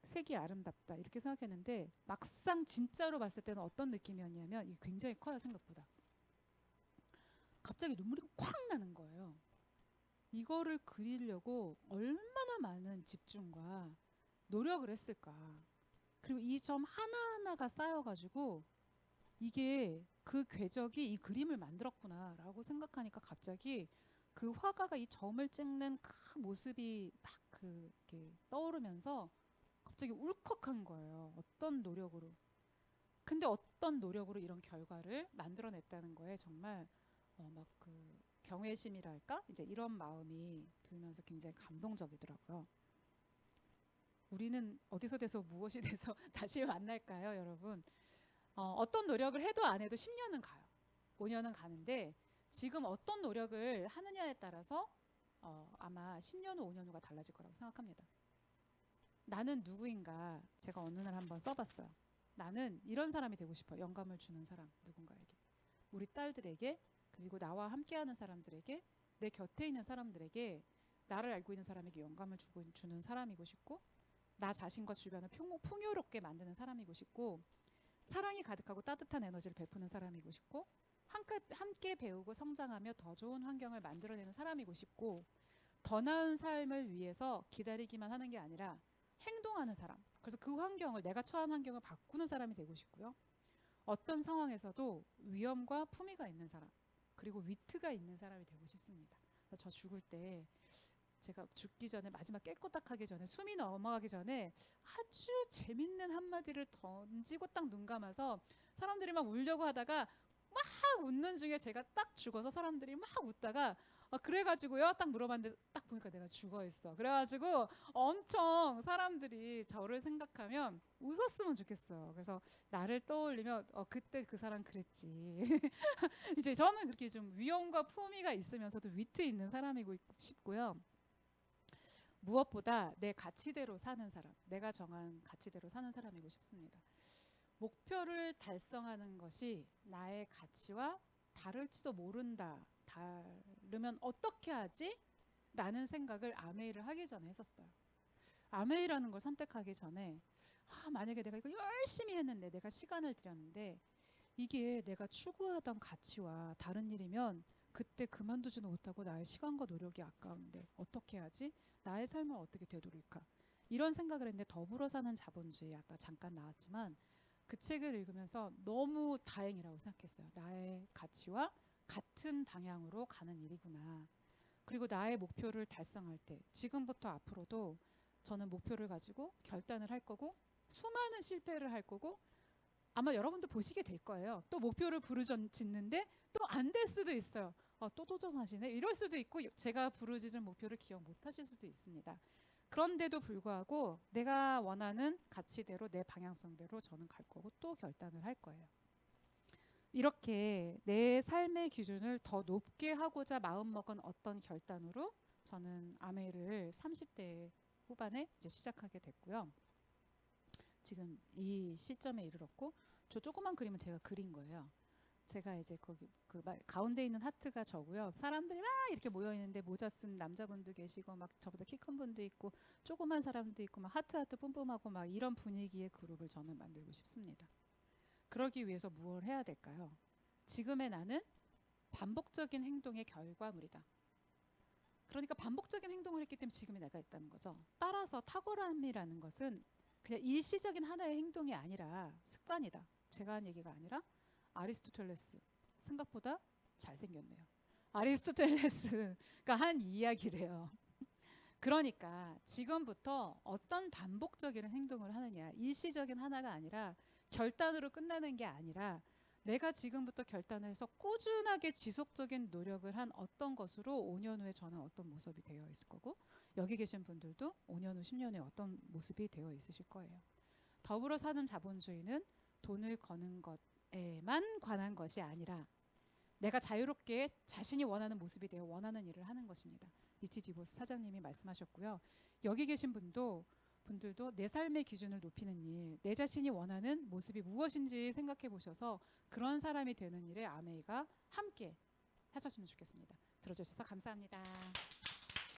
색이 아름답다. 이렇게 생각했는데 막상 진짜로 봤을 때는 어떤 느낌이었냐면 이게 굉장히 커요. 생각보다. 갑자기 눈물이 콱 나는 거예요. 이거를 그리려고 얼마나 많은 집중과 노력을 했을까. 그리고 이 점 하나하나가 쌓여가지고 이게 그 궤적이 이 그림을 만들었구나 라고 생각하니까 갑자기 그 화가가 이 점을 찍는 그 모습이 막 이렇게 떠오르면서 갑자기 울컥한 거예요. 어떤 노력으로. 근데 어떤 노력으로 이런 결과를 만들어냈다는 거에 정말 막 경외심이랄까? 이제 이런 마음이 들면서 굉장히 감동적이더라고요. 우리는 어디서 돼서 무엇이 돼서 다시 만날까요, 여러분? 어떤 노력을 해도 안 해도 10년은 가요. 5년은 가는데 지금 어떤 노력을 하느냐에 따라서 아마 10년 후, 5년 후가 달라질 거라고 생각합니다. 나는 누구인가 제가 어느 날 한번 써봤어요. 나는 이런 사람이 되고 싶어요. 영감을 주는 사람, 누군가에게. 우리 딸들에게 그리고 나와 함께하는 사람들에게 내 곁에 있는 사람들에게 나를 알고 있는 사람에게 영감을 주는 사람이고 싶고 나 자신과 주변을 풍요롭게 만드는 사람이고 싶고 사랑이 가득하고 따뜻한 에너지를 베푸는 사람이고 싶고 함께 배우고 성장하며 더 좋은 환경을 만들어내는 사람이고 싶고 더 나은 삶을 위해서 기다리기만 하는 게 아니라 행동하는 사람. 그래서 그 환경을 내가 처한 환경을 바꾸는 사람이 되고 싶고요. 어떤 상황에서도 위엄과 품위가 있는 사람 그리고 위트가 있는 사람이 되고 싶습니다. 저 죽을 때 제가 죽기 전에 마지막 깨꼬딱하기 전에 숨이 넘어가기 전에 아주 재밌는 한마디를 던지고 딱 눈 감아서 사람들이 막 울려고 하다가 막 웃는 중에 제가 딱 죽어서 사람들이 막 웃다가 그래가지고요 딱 물어봤는데 딱 보니까 내가 죽어 있어. 그래가지고 엄청 사람들이 저를 생각하면 웃었으면 좋겠어요. 그래서 나를 떠올리면 그때 그 사람 그랬지. 이제 저는 그렇게 좀 위엄과 품위가 있으면서도 위트 있는 사람이고 싶고요. 무엇보다 내 가치대로 사는 사람, 내가 정한 가치대로 사는 사람이고 싶습니다. 목표를 달성하는 것이 나의 가치와 다를지도 모른다. 다르면 어떻게 하지? 라는 생각을 아메이를 하기 전에 했었어요. 아메이라는 걸 선택하기 전에 만약에 내가 이거 열심히 했는데 내가 시간을 들였는데 이게 내가 추구하던 가치와 다른 일이면 그때 그만두지는 못하고 나의 시간과 노력이 아까운데 어떻게 하지? 나의 삶을 어떻게 되돌릴까? 이런 생각을 했는데 더불어 사는 자본주의 아까 잠깐 나왔지만 그 책을 읽으면서 너무 다행이라고 생각했어요. 나의 가치와 같은 방향으로 가는 일이구나. 그리고 나의 목표를 달성할 때 지금부터 앞으로도 저는 목표를 가지고 결단을 할 거고 수많은 실패를 할 거고 아마 여러분도 보시게 될 거예요. 또 목표를 부르짖는데 또 안 될 수도 있어요. 또 도전하시네 이럴 수도 있고 제가 부르짖은 목표를 기억 못 하실 수도 있습니다. 그런데도 불구하고 내가 원하는 가치대로 내 방향성대로 저는 갈 거고 또 결단을 할 거예요. 이렇게 내 삶의 기준을 더 높게 하고자 마음먹은 어떤 결단으로 저는 아메이를 30대 후반에 이제 시작하게 됐고요. 지금 이 시점에 이르렀고 저 조그만 그림은 제가 그린 거예요. 제가 이제 거기 가운데 있는 하트가 저고요. 사람들이 막 이렇게 모여 있는데 모자 쓴 남자분도 계시고 막 저보다 키 큰 분도 있고 조그만 사람도 있고 막 하트 뿜뿜하고 막 이런 분위기의 그룹을 저는 만들고 싶습니다. 그러기 위해서 무엇을 해야 될까요? 지금의 나는 반복적인 행동의 결과물이다. 그러니까 반복적인 행동을 했기 때문에 지금의 내가 있다는 거죠. 따라서 탁월함이라는 것은 그냥 일시적인 하나의 행동이 아니라 습관이다. 제가 한 얘기가 아니라 아리스토텔레스 생각보다 잘생겼네요. 아리스토텔레스가 한 이야기래요. 그러니까 지금부터 어떤 반복적인 행동을 하느냐, 일시적인 하나가 아니라 결단으로 끝나는 게 아니라 내가 지금부터 결단해서 꾸준하게 지속적인 노력을 한 어떤 것으로 5년 후에 저는 어떤 모습이 되어 있을 거고 여기 계신 분들도 5년 후, 10년 후에 어떤 모습이 되어 있으실 거예요. 더불어 사는 자본주의는 돈을 거는 것에만 관한 것이 아니라 내가 자유롭게 자신이 원하는 모습이 되어 원하는 일을 하는 것입니다. 리치 디보스 사장님이 말씀하셨고요. 여기 계신 분들도 내 삶의 기준을 높이는 일, 내 자신이 원하는 모습이 무엇인지 생각해 보셔서 그런 사람이 되는 일에 아메이가 함께 하셨으면 좋겠습니다. 들어주셔서 감사합니다.